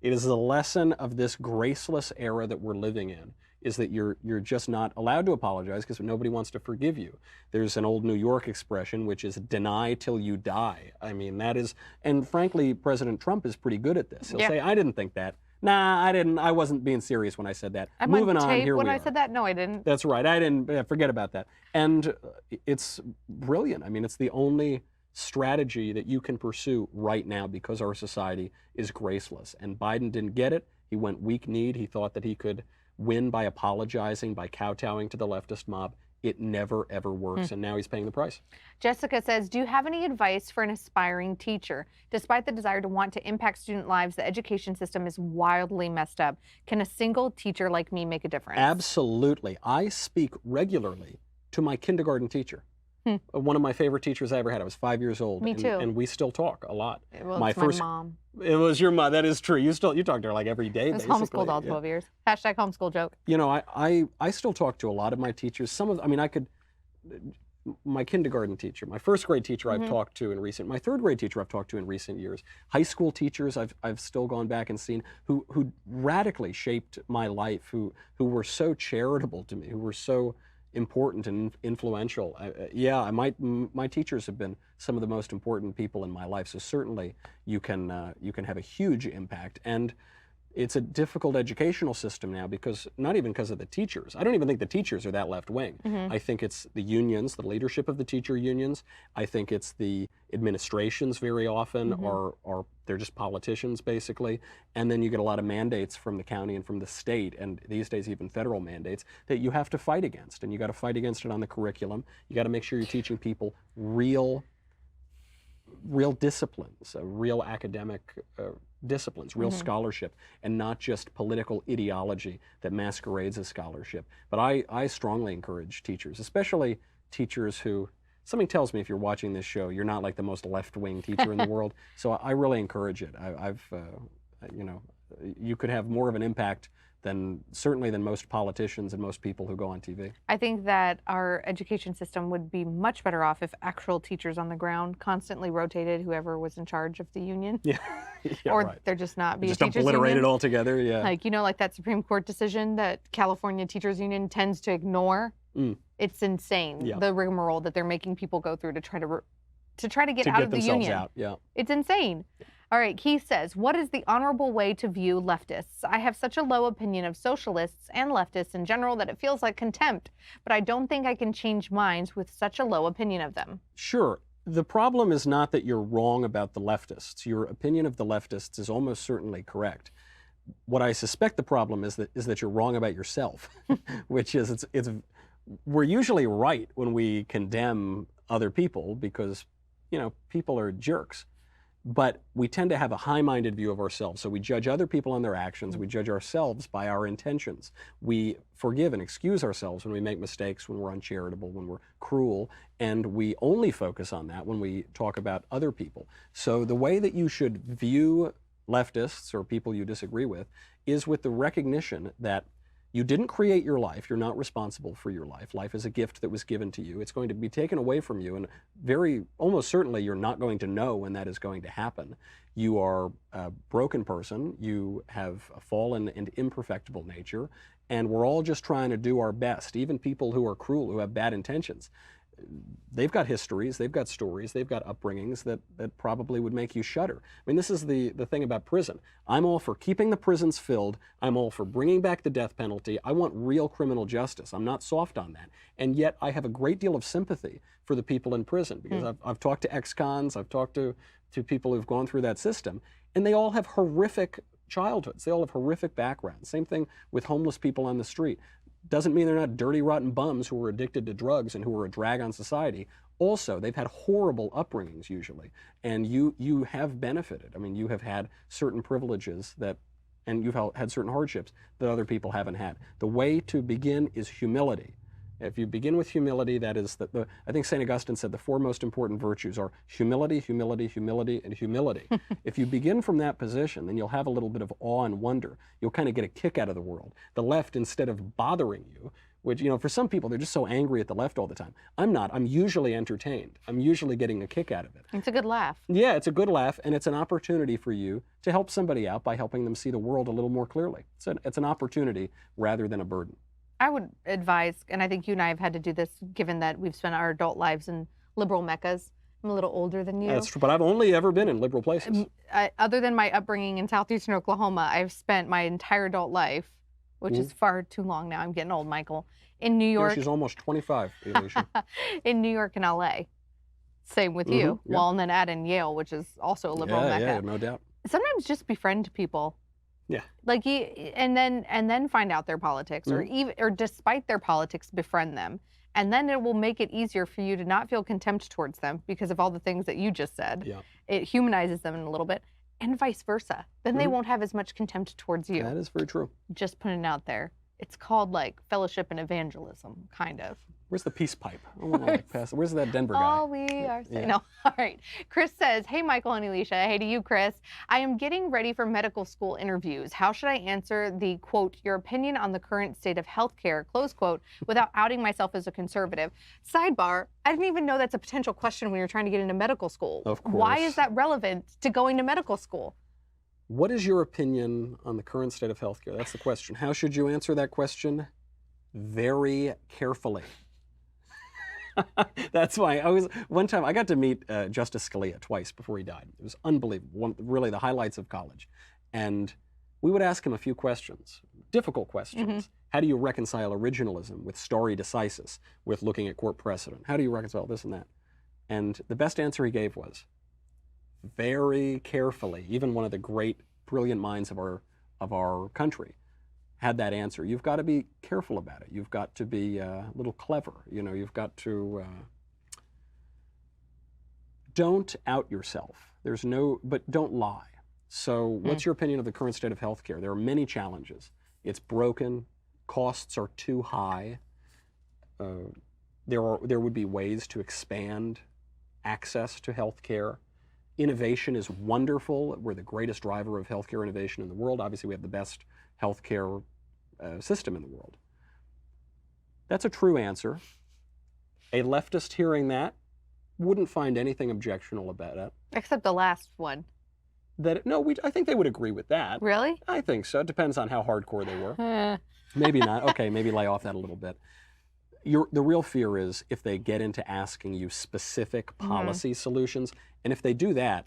It is the lesson of this graceless era that we're living in, is that you're just not allowed to apologize because nobody wants to forgive you. There's an old New York expression, which is deny till you die. I mean, that is, and frankly, President Trump is pretty good at this. He'll say, I didn't think that. Nah, I didn't. I wasn't being serious when I said that. I'm Moving on on, tape here when we I are. said that? No, I didn't. That's right. I didn't. Forget about that. And it's brilliant. I mean, it's the only strategy that you can pursue right now because our society is graceless. And Biden didn't get it. He went weak-kneed. He thought that he could win by apologizing, by kowtowing to the leftist mob. It never, ever works, and now he's paying the price. Jessica says, do you have any advice for an aspiring teacher? Despite the desire to want to impact student lives, the education system is wildly messed up. Can a single teacher like me make a difference? Absolutely. I speak regularly to my kindergarten teacher. One of my favorite teachers I ever had. I was 5 years old. Me too. And we still talk a lot. Well, it's my mom. It was your mom. That is true. You talk to her like every day. I was homeschooled all 12 years. Hashtag homeschool joke. You know, I still talk to a lot of my teachers. My kindergarten teacher, my first grade teacher I've talked to in my third grade teacher I've talked to in recent years. High school teachers I've still gone back and seen who radically shaped my life, who were so charitable to me, who were so important and influential. My teachers have been some of the most important people in my life. So certainly you can have a huge impact. And it's a difficult educational system now because not even because of the teachers. I don't even think the teachers are that left wing. I think it's the unions, the leadership of the teacher unions. I think it's the administrations very often are they're just politicians basically. And then you get a lot of mandates from the county and from the state, and these days even federal mandates that you have to fight against. And you got to fight against it on the curriculum. You got to make sure you're teaching people real disciplines, real academic disciplines, real scholarship, and not just political ideology that masquerades as scholarship. But I strongly encourage teachers, especially teachers who, something tells me if you're watching this show, you're not like the most left-wing teacher in the world. So I really encourage it. You could have more of an impact than most politicians and most people who go on TV. I think that our education system would be much better off if actual teachers on the ground constantly rotated whoever was in charge of the union. Or they're just not be just a teachers obliterated union. altogether. Like that Supreme Court decision that California Teachers Union tends to ignore. It's insane, the rigmarole that they're making people go through to try to get out of the union. Out. It's insane. All right, Keith says, what is the honorable way to view leftists? I have such a low opinion of socialists and leftists in general that it feels like contempt, but I don't think I can change minds with such a low opinion of them. Sure. The problem is not that you're wrong about the leftists. Your opinion of the leftists is almost certainly correct. What I suspect the problem is that you're wrong about yourself, which is we're usually right when we condemn other people because, people are jerks. But we tend to have a high-minded view of ourselves. So we judge other people on their actions. We judge ourselves by our intentions. We forgive and excuse ourselves when we make mistakes, when we're uncharitable, when we're cruel. And we only focus on that when we talk about other people. So the way that you should view leftists or people you disagree with is with the recognition that you didn't create your life. You're not responsible for your life. Life is a gift that was given to you. It's going to be taken away from you, and almost certainly you're not going to know when that is going to happen. You are a broken person. You have a fallen and imperfectible nature, and we're all just trying to do our best. Even people who are cruel, who have bad intentions, they've got histories, they've got stories, they've got upbringings that probably would make you shudder. I mean, this is the thing about prison. I'm all for keeping the prisons filled. I'm all for bringing back the death penalty. I want real criminal justice. I'm not soft on that. And yet I have a great deal of sympathy for the people in prison, because I've talked to ex-cons, I've talked to people who've gone through that system, and they all have horrific childhoods. They all have horrific backgrounds. Same thing with homeless people on the street. Doesn't mean they're not dirty, rotten bums who are addicted to drugs and who are a drag on society. Also, they've had horrible upbringings usually, and you have benefited. I mean, you have had certain privileges and you've had certain hardships that other people haven't had. The way to begin is humility. If you begin with humility, that is I think St. Augustine said the four most important virtues are humility, humility, humility, and humility. If you begin from that position, then you'll have a little bit of awe and wonder. You'll kind of get a kick out of the world. The left, instead of bothering you, which, for some people, they're just so angry at the left all the time. I'm not. I'm usually entertained. I'm usually getting a kick out of it. It's a good laugh. Yeah, it's a good laugh, and it's an opportunity for you to help somebody out by helping them see the world a little more clearly. It's an opportunity rather than a burden. I would advise, and I think you and I have had to do this given that we've spent our adult lives in liberal meccas. I'm a little older than you. That's true, but I've only ever been in liberal places. Other than my upbringing in southeastern Oklahoma, I've spent my entire adult life, which is far too long now. I'm getting old, Michael. In New York. Yeah, she's almost 25, Alicia. In New York and LA. Same with you. Yeah. Well, and then add in Yale, which is also a liberal mecca. Yeah, no doubt. Sometimes just befriend people. Yeah. Like and then find out their politics, or despite their politics, befriend them. And then it will make it easier for you to not feel contempt towards them because of all the things that you just said. Yeah. It humanizes them in a little bit, and vice versa. Then they won't have as much contempt towards you. That is very true. Just putting it out there. It's called like fellowship and evangelism, kind of. Where's the peace pipe? I want to pass. Where's that Denver guy? All we are saying. No. All right. Chris says, hey, Michael and Alicia. Hey to you, Chris. I am getting ready for medical school interviews. How should I answer the, quote, your opinion on the current state of healthcare, close quote, without outing myself as a conservative? Sidebar, I didn't even know that's a potential question when you're trying to get into medical school. Of course. Why is that relevant to going to medical school? What is your opinion on the current state of healthcare? That's the question. How should you answer that question? Very carefully. That's why one time I got to meet Justice Scalia twice before he died. It was unbelievable, really the highlights of college. And we would ask him a few questions, difficult questions. How do you reconcile originalism with stare decisis, with looking at court precedent? How do you reconcile this and that? And the best answer he gave was, very carefully, even one of the great, brilliant minds of our country had that answer. You've got to be careful about it. You've got to be a little clever. You've got to don't out yourself. But don't lie. So what's your opinion of the current state of healthcare? There are many challenges. It's broken. Costs are too high. There would be ways to expand access to healthcare. Innovation is wonderful. We're the greatest driver of healthcare innovation in the world. Obviously, we have the best healthcare system in the world. That's a true answer. A leftist hearing that wouldn't find anything objectionable about it. Except the last one. I think they would agree with that. Really? I think so. It depends on how hardcore they were. Maybe not. Okay, maybe lay off that a little bit. The real fear is if they get into asking you specific policy solutions, and if they do that,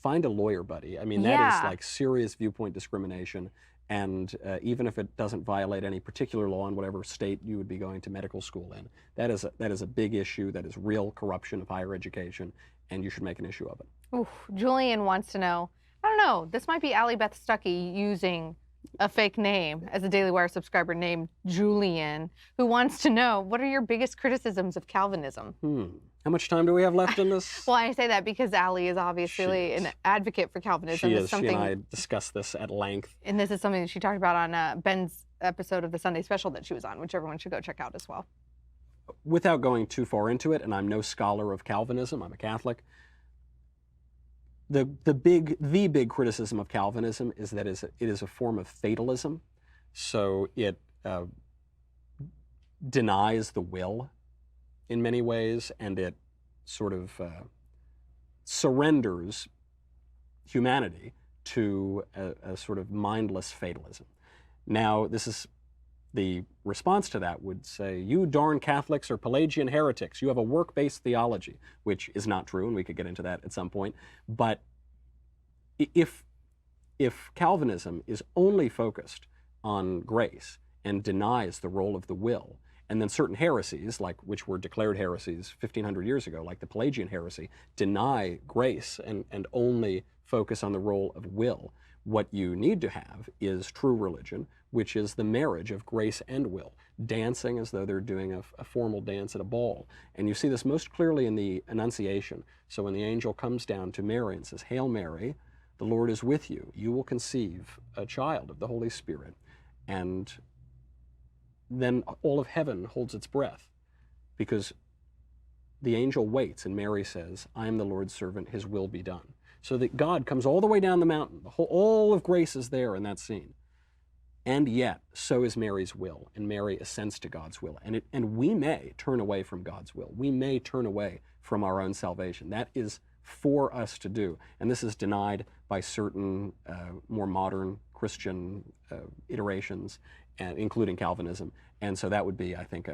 find a lawyer, buddy. I mean, that is like serious viewpoint discrimination, and even if it doesn't violate any particular law in whatever state you would be going to medical school in, that is a big issue. That is real corruption of higher education, and you should make an issue of it. Oof, Julian wants to know, I don't know, this might be Allie Beth Stuckey using a fake name as a Daily Wire subscriber named Julian, who wants to know, what are your biggest criticisms of Calvinism? How much time do we have left in this? Well, I say that because Allie is obviously an advocate for Calvinism. She is. She and I discussed this at length. And this is something that she talked about on Ben's episode of the Sunday Special that she was on, which everyone should go check out as well. Without going too far into it, and I'm no scholar of Calvinism, I'm a Catholic, the big criticism of Calvinism is that it is a form of fatalism. So it denies the will in many ways, and it sort of surrenders humanity to a sort of mindless fatalism. Now, this is the response to that would say, you darn Catholics are Pelagian heretics. You have a work-based theology, which is not true, and we could get into that at some point. But if Calvinism is only focused on grace and denies the role of the will, and then certain heresies, which were declared heresies 1,500 years ago, like the Pelagian heresy, deny grace and only focus on the role of will, what you need to have is true religion, which is the marriage of grace and will, dancing as though they're doing a formal dance at a ball. And you see this most clearly in the Annunciation. So when the angel comes down to Mary and says, Hail Mary, the Lord is with you. You will conceive a child of the Holy Spirit. And then all of heaven holds its breath, because the angel waits and Mary says, I am the Lord's servant, his will be done. So that God comes all the way down the mountain. All of grace is there in that scene. And yet, so is Mary's will, and Mary assents to God's will. And we may turn away from God's will. We may turn away from our own salvation. That is for us to do. And this is denied by certain more modern Christian iterations, including Calvinism. And so that would be, I think,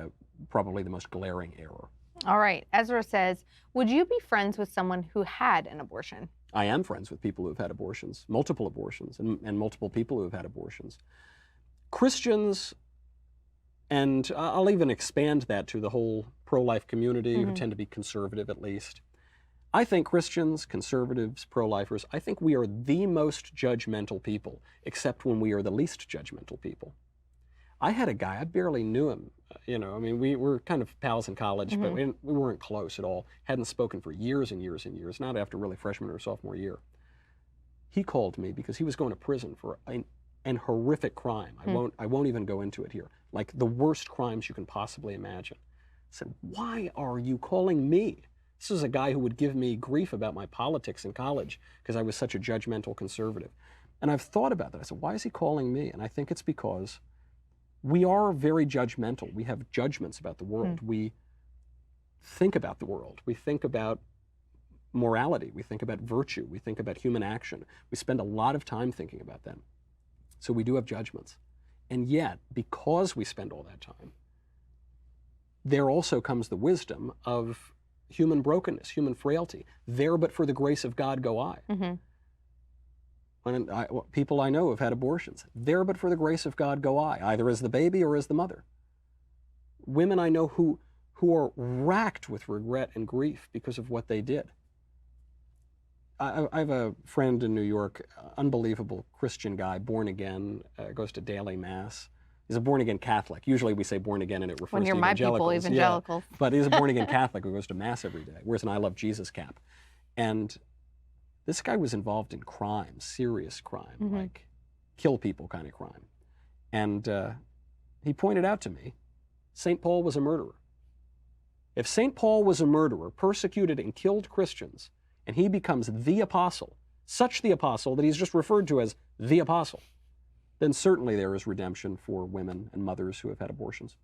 probably the most glaring error. All right. Ezra says, would you be friends with someone who had an abortion? I am friends with people who have had abortions, multiple abortions, and multiple people who have had abortions. Christians, and I'll even expand that to the whole pro-life community, who tend to be conservative at least. I think Christians, conservatives, pro-lifers, I think we are the most judgmental people, except when we are the least judgmental people. I had a guy, I barely knew him, we were kind of pals in college, but we weren't close at all. Hadn't spoken for years and years and years, not after really freshman or sophomore year. He called me because he was going to prison for an horrific crime. I won't even go into it here. Like the worst crimes you can possibly imagine. I said, why are you calling me? This is a guy who would give me grief about my politics in college because I was such a judgmental conservative. And I've thought about that. I said, why is he calling me? And I think it's because we are very judgmental. We have judgments about the world. We think about the world. We think about morality. We think about virtue. We think about human action. We spend a lot of time thinking about them. So we do have judgments. And yet, because we spend all that time, there also comes the wisdom of human brokenness, human frailty. There but for the grace of God go I. People I know have had abortions. There but for the grace of God go I, either as the baby or as the mother. Women I know who are racked with regret and grief because of what they did. I have a friend in New York, unbelievable Christian guy, born again, goes to daily mass. He's a born-again Catholic. Usually we say born again and it refers to evangelicals. When you're my people, evangelicals. Yeah, but he's a born-again Catholic who goes to mass every day, wears an I Love Jesus cap. And this guy was involved in crime, serious crime, like kill people kind of crime. And he pointed out to me, St. Paul was a murderer. If St. Paul was a murderer, persecuted and killed Christians, and he becomes the apostle, such the apostle that he's just referred to as the apostle, then certainly there is redemption for women and mothers who have had abortions.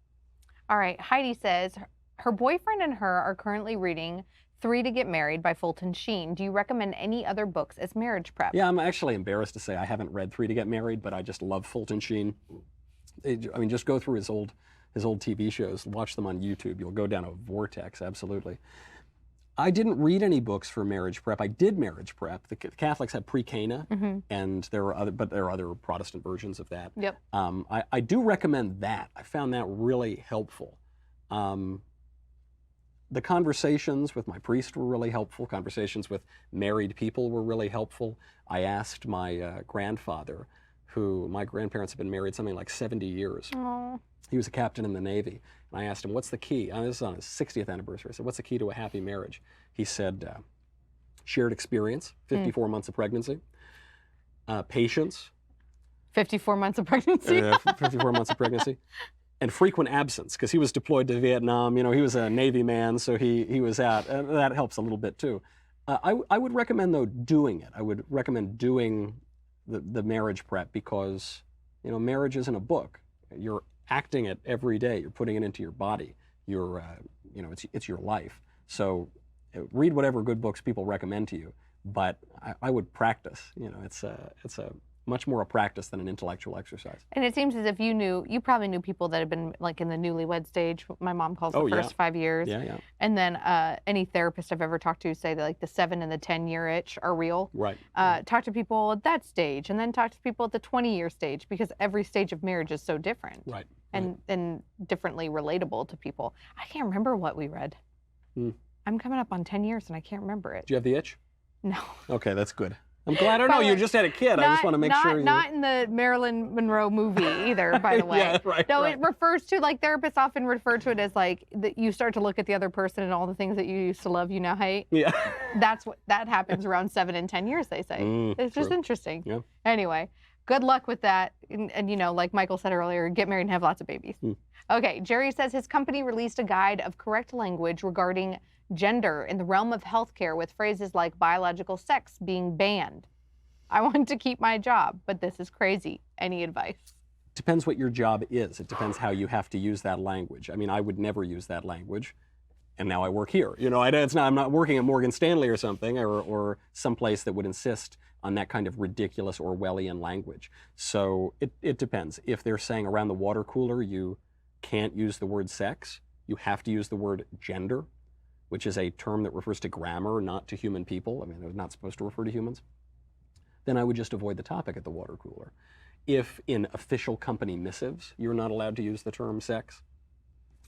All right. Heidi says her boyfriend and her are currently reading 3 to Get Married by Fulton Sheen. Do you recommend any other books as marriage prep? Yeah, I'm actually embarrassed to say I haven't read 3 to Get Married, but I just love Fulton Sheen. Just go through his old TV shows, watch them on YouTube. You'll go down a vortex, absolutely. I didn't read any books for marriage prep. I did marriage prep. The Catholics had pre-Cana, and there are other Protestant versions of that. Yep. I do recommend that. I found that really helpful. The conversations with my priest were really helpful. Conversations with married people were really helpful. I asked my grandfather, who my grandparents have been married something like 70 years. Oh. He was a captain in the Navy. And I asked him, what's the key? And this is on his 60th anniversary. I said, what's the key to a happy marriage? He said, shared experience, 54 months of pregnancy, patience. 54 months of pregnancy? 54 months of pregnancy. And frequent absence, because he was deployed to Vietnam. You know, he was a Navy man, so he was out. That helps a little bit, too. I would recommend, though, doing it. I would recommend doing the marriage prep because, you know, marriage isn't a book. You're acting it every day. You're putting it into your body. You're, you know, it's your life. So read whatever good books people recommend to you, but I would practice. You know, it's a much more a practice than an intellectual exercise. And it seems as if you probably knew people that have been like in the newlywed stage. My mom calls the first 5 years. Yeah. And then any therapist I've ever talked to say that like the 7 and the 10-year itch are real. Right. Talk to people at that stage, and then talk to people at the 20-year stage, because every stage of marriage is so different. Right. And differently relatable to people. I can't remember what we read. I'm coming up on 10 years and I can't remember it. Do you have the itch? No. Okay, that's good. I'm glad. I don't know. You just had a kid. I just want to make sure. Not in the Marilyn Monroe movie either, by the way. Yeah, right. No, right. It refers to, like, therapists often refer to it as like that you start to look at the other person and all the things that you used to love, you now hate. Yeah. That happens around 7 and 10 years, they say. It's just interesting. Yeah. Anyway, good luck with that. And you know, like Michael said earlier, get married and have lots of babies. Okay, Jerry says his company released a guide of correct language regarding gender in the realm of healthcare with phrases like biological sex being banned. I want to keep my job, but this is crazy. Any advice? Depends what your job is. It depends how you have to use that language. I mean, I would never use that language, and now I work here. You know, I'm not working at Morgan Stanley or something, or someplace that would insist on that kind of ridiculous Orwellian language. So it depends. If they're saying around the water cooler you can't use the word sex, you have to use the word gender, which is a term that refers to grammar, not to human people. I mean, they're not supposed to refer to humans. Then I would just avoid the topic at the water cooler. If in official company missives, you're not allowed to use the term sex,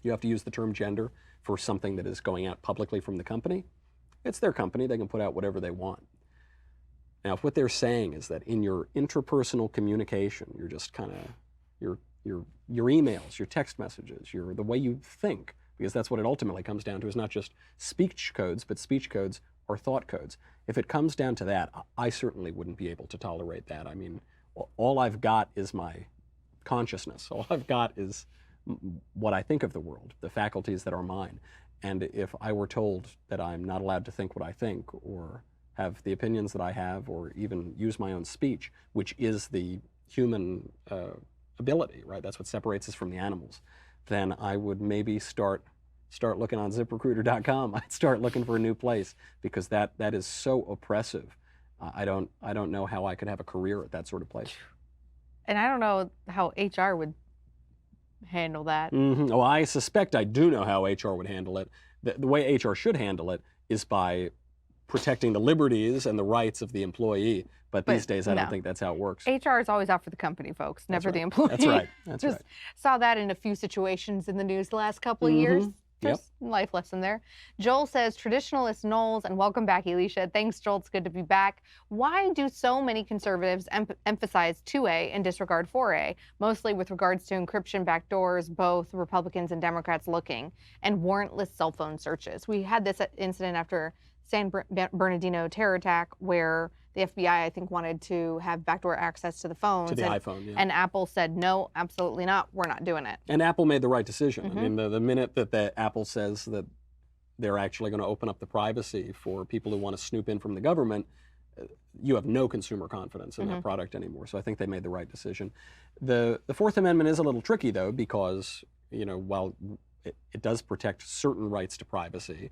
you have to use the term gender for something that is going out publicly from the company, it's their company, they can put out whatever they want. Now, if what they're saying is that in your interpersonal communication, you're just kind of, your emails, your text messages, the way you think, because that's what it ultimately comes down to, is not just speech codes, but speech codes or thought codes. If it comes down to that, I certainly wouldn't be able to tolerate that. I mean, all I've got is my consciousness. All I've got is what I think of the world, the faculties that are mine. And if I were told that I'm not allowed to think what I think, or have the opinions that I have, or even use my own speech, which is the human ability, right? That's what separates us from the animals. Then I would maybe start looking on ZipRecruiter.com. I'd start looking for a new place, because that is so oppressive. I don't know how I could have a career at that sort of place. And I don't know how HR would handle that. Oh, I suspect I do know how HR would handle it. The way HR should handle it is by protecting the liberties and the rights of the employee. But these days, I don't think that's how it works. HR is always out for the company, folks, never the employee. That's right. That's right. Saw that in a few situations in the news the last couple of years. Just life lesson there. Joel says, traditionalist Knowles, and welcome back, Elisha. Thanks, Joel. It's good to be back. Why do so many conservatives emphasize 2A and disregard 4A, mostly with regards to encryption backdoors, both Republicans and Democrats looking, and warrantless cell phone searches? We had this incident after San Bernardino terror attack where the FBI, I think, wanted to have backdoor access to the phones. To the iPhone, yeah. And Apple said, no, absolutely not. We're not doing it. And Apple made the right decision. I mean, the minute that Apple says that they're actually going to open up the privacy for people who want to snoop in from the government, you have no consumer confidence in that product anymore. So I think they made the right decision. The Fourth Amendment is a little tricky, though, because, you know, while it does protect certain rights to privacy,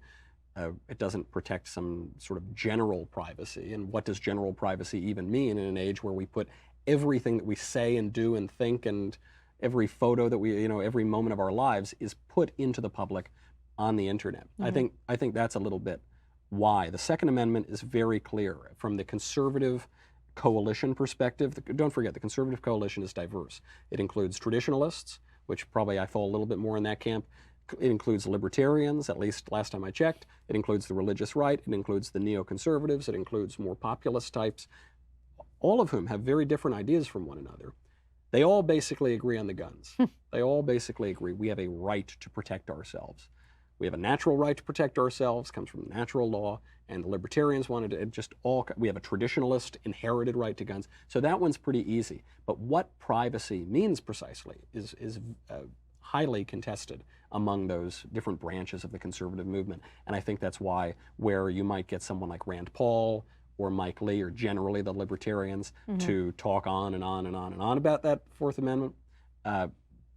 it doesn't protect some sort of general privacy. And what does general privacy even mean in an age where we put everything that we say and do and think, and every photo that we, you know, every moment of our lives is put into the public on the internet? I think that's a little bit why. The Second Amendment is very clear. From the conservative coalition perspective, don't forget, the conservative coalition is diverse. It includes traditionalists, which probably I fall a little bit more in that camp. It includes libertarians, at least last time I checked. It includes the religious right. It includes the neoconservatives. It includes more populist types. all of whom have very different ideas from one another, they all basically agree on the guns. They all basically agree we have a right to protect ourselves. We have a natural right to protect ourselves, comes from natural law, and the libertarians wanted to just all, we have a traditionalist inherited right to guns. So that one's pretty easy. But what privacy means precisely is highly contested among those different branches of the conservative movement. And I think that's why where you might get someone like Rand Paul or Mike Lee or generally the libertarians to talk on and on and on and on about that Fourth Amendment,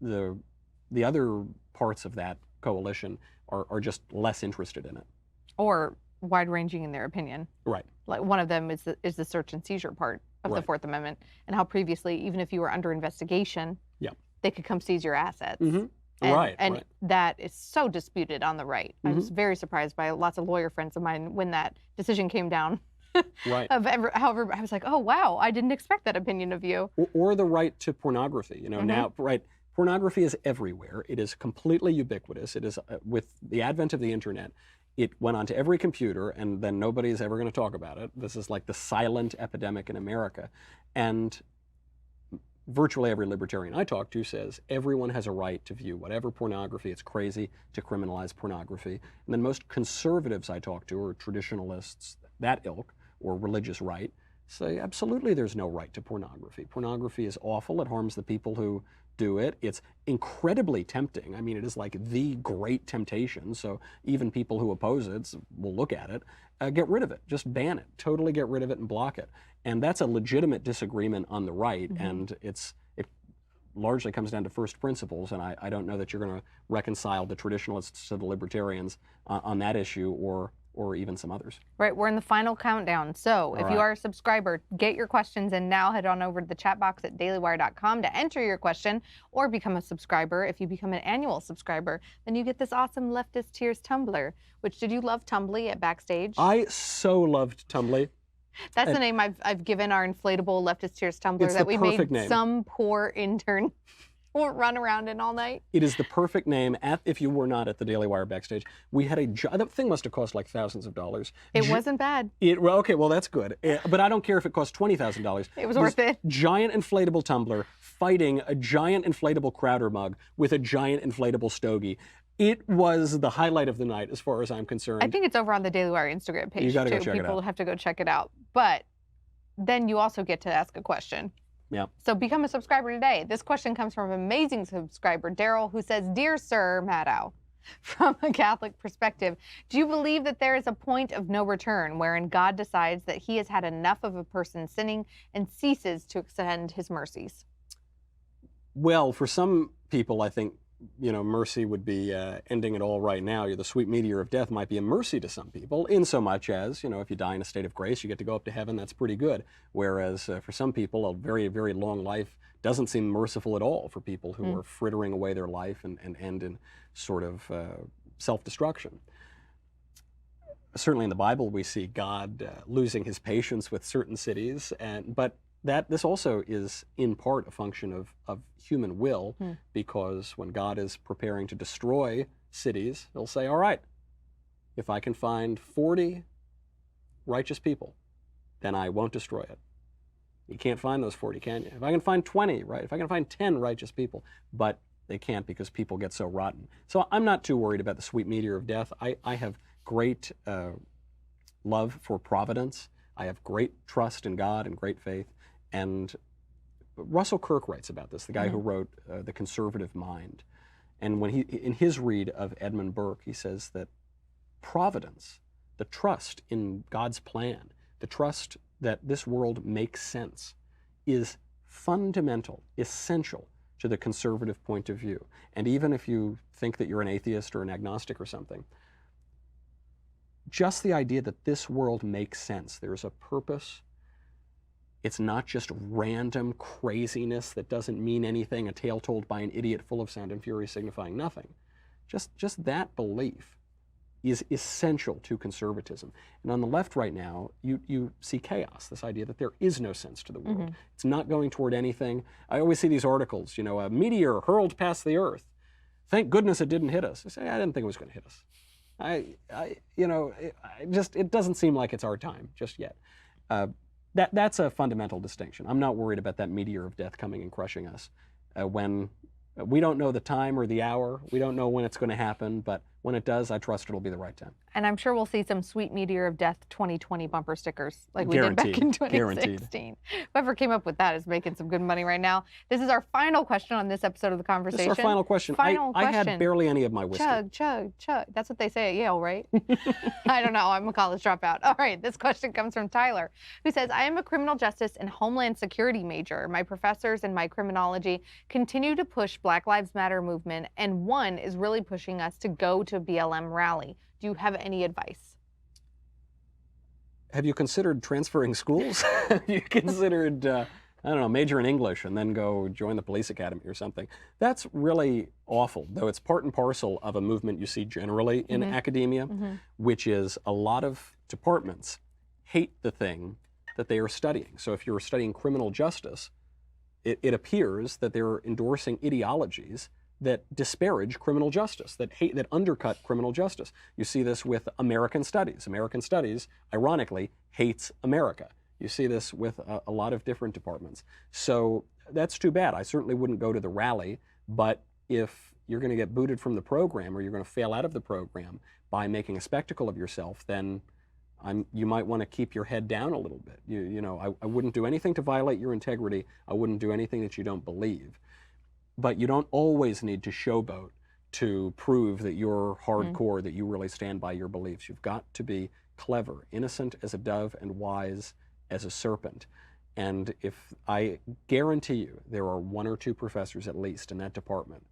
the other parts of that coalition are just less interested in it. Or wide-ranging in their opinion. Right. Like one of them is the search and seizure part of the Fourth Amendment, and how previously, even if you were under investigation, they could come seize your assets. And that is so disputed on the right. I was very surprised by lots of lawyer friends of mine when that decision came down. However, I was like, oh wow, I didn't expect that opinion of you. Or the right to pornography. You know, now, pornography is everywhere. It is completely ubiquitous. It is, with the advent of the internet, it went onto every computer, and then nobody's ever going to talk about it. This is like the silent epidemic in America. And virtually every libertarian I talk to says everyone has a right to view whatever pornography. It's crazy to criminalize pornography. And then most conservatives I talk to, or traditionalists, that ilk, or religious right, say absolutely there's no right to pornography. Pornography is awful. It harms the people who do it. It's incredibly tempting. I mean, it is like the great temptation. So even people who oppose it will look at it. Get rid of it. Just ban it. Totally get rid of it and block it. And that's a legitimate disagreement on the right. And it largely comes down to first principles. And I don't know that you're going to reconcile the traditionalists to the libertarians on that issue, or even some others. Right, we're in the final countdown. So if you are a subscriber, get your questions in now. Head on over to the chat box at dailywire.com to enter your question, or become a subscriber. If you become an annual subscriber, then you get this awesome Leftist Tears tumbler. Which, did you love Tumbly at Backstage? I so loved Tumbly. That's the name I've given our inflatable Leftist Tears tumbler that we made name. Some poor intern will run around in all night. It is the perfect name. If you were not at the Daily Wire Backstage, we had that thing must have cost like thousands of dollars. It wasn't bad. Okay, well that's good. But I don't care if it cost $20,000. It was worth it. Giant inflatable tumbler fighting a giant inflatable Crowder mug with a giant inflatable stogie. It was the highlight of the night, as far as I'm concerned. I think it's over on the Daily Wire Instagram page. You got to go check it out. People have to go check it out. But then you also get to ask a question. Yeah. So become a subscriber today. This question comes from amazing subscriber Daryl, who says, "Dear Sir Maddow, from a Catholic perspective, do you believe that there is a point of no return wherein God decides that he has had enough of a person sinning and ceases to extend his mercies?" Well, for some people, I think, mercy would be ending it all right now. The sweet meteor of death might be a mercy to some people, in so much as, if you die in a state of grace, you get to go up to heaven. That's pretty good. Whereas for some people, a very, very long life doesn't seem merciful at all for people who are frittering away their life and end in sort of self-destruction. Certainly in the Bible, we see God losing his patience with certain cities, but this also is in part a function of human will, because when God is preparing to destroy cities, he'll say, all right, if I can find 40 righteous people, then I won't destroy it. You can't find those 40, can you? If I can find 20, right? If I can find 10 righteous people, but they can't because people get so rotten. So I'm not too worried about the sweet meteor of death. I have great love for providence. I have great trust in God and great faith. And Russell Kirk writes about this, the guy who wrote The Conservative Mind. And when in his read of Edmund Burke, he says that providence, the trust in God's plan, the trust that this world makes sense, is fundamental, essential to the conservative point of view. And even if you think that you're an atheist or an agnostic or something, just the idea that this world makes sense, there's a purpose. It's not just random craziness that doesn't mean anything, a tale told by an idiot full of sound and fury signifying nothing. Just that belief is essential to conservatism. And on the left right now, you see chaos, this idea that there is no sense to the world. It's not going toward anything. I always see these articles, a meteor hurled past the earth. Thank goodness it didn't hit us. I say, I didn't think it was going to hit us. It doesn't seem like it's our time just yet. That's a fundamental distinction. I'm not worried about that meteor of death coming and crushing us when we don't know the time or the hour. We don't know when it's going to happen, but when it does, I trust it'll be the right time. And I'm sure we'll see some sweet meteor of death 2020 bumper stickers like we did back in 2016. Guaranteed. Whoever came up with that is making some good money right now. This is our final question on this episode of The Conversation. This is our final question. I had barely any of my whiskey. Chug, chug, chug. That's what they say at Yale, right? I don't know. I'm a college dropout. All right. This question comes from Tyler, who says, I am a criminal justice and homeland security major. My professors in my criminology continue to push Black Lives Matter movement, and one is really pushing us to go to a BLM rally. Do you have any advice? Have you considered transferring schools? Have you considered, I don't know, major in English and then go join the police academy or something? That's really awful, though it's part and parcel of a movement you see generally in academia, which is a lot of departments hate the thing that they are studying. So if you're studying criminal justice, it appears that they're endorsing ideologies that disparage criminal justice, that undercut criminal justice. You see this with American Studies. American Studies, ironically, hates America. You see this with a lot of different departments. So that's too bad. I certainly wouldn't go to the rally, but if you're going to get booted from the program or you're going to fail out of the program by making a spectacle of yourself, then you might want to keep your head down a little bit. I wouldn't do anything to violate your integrity. I wouldn't do anything that you don't believe. But you don't always need to showboat to prove that you're hardcore, that you really stand by your beliefs. You've got to be clever, innocent as a dove and wise as a serpent. And if I guarantee you there are one or two professors at least in that department,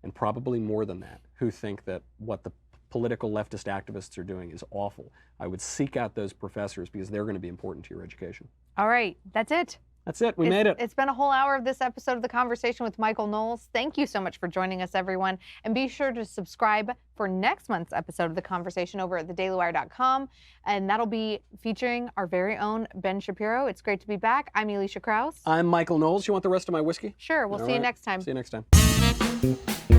and probably more than that, who think that what the political leftist activists are doing is awful, I would seek out those professors because they're going to be important to your education. All right, that's it. That's it. We made it. It's been a whole hour of this episode of The Conversation with Michael Knowles. Thank you so much for joining us, everyone. And be sure to subscribe for next month's episode of The Conversation over at thedailywire.com. And that'll be featuring our very own Ben Shapiro. It's great to be back. I'm Alicia Krause. I'm Michael Knowles. You want the rest of my whiskey? Sure. We'll see you next time. See you next time.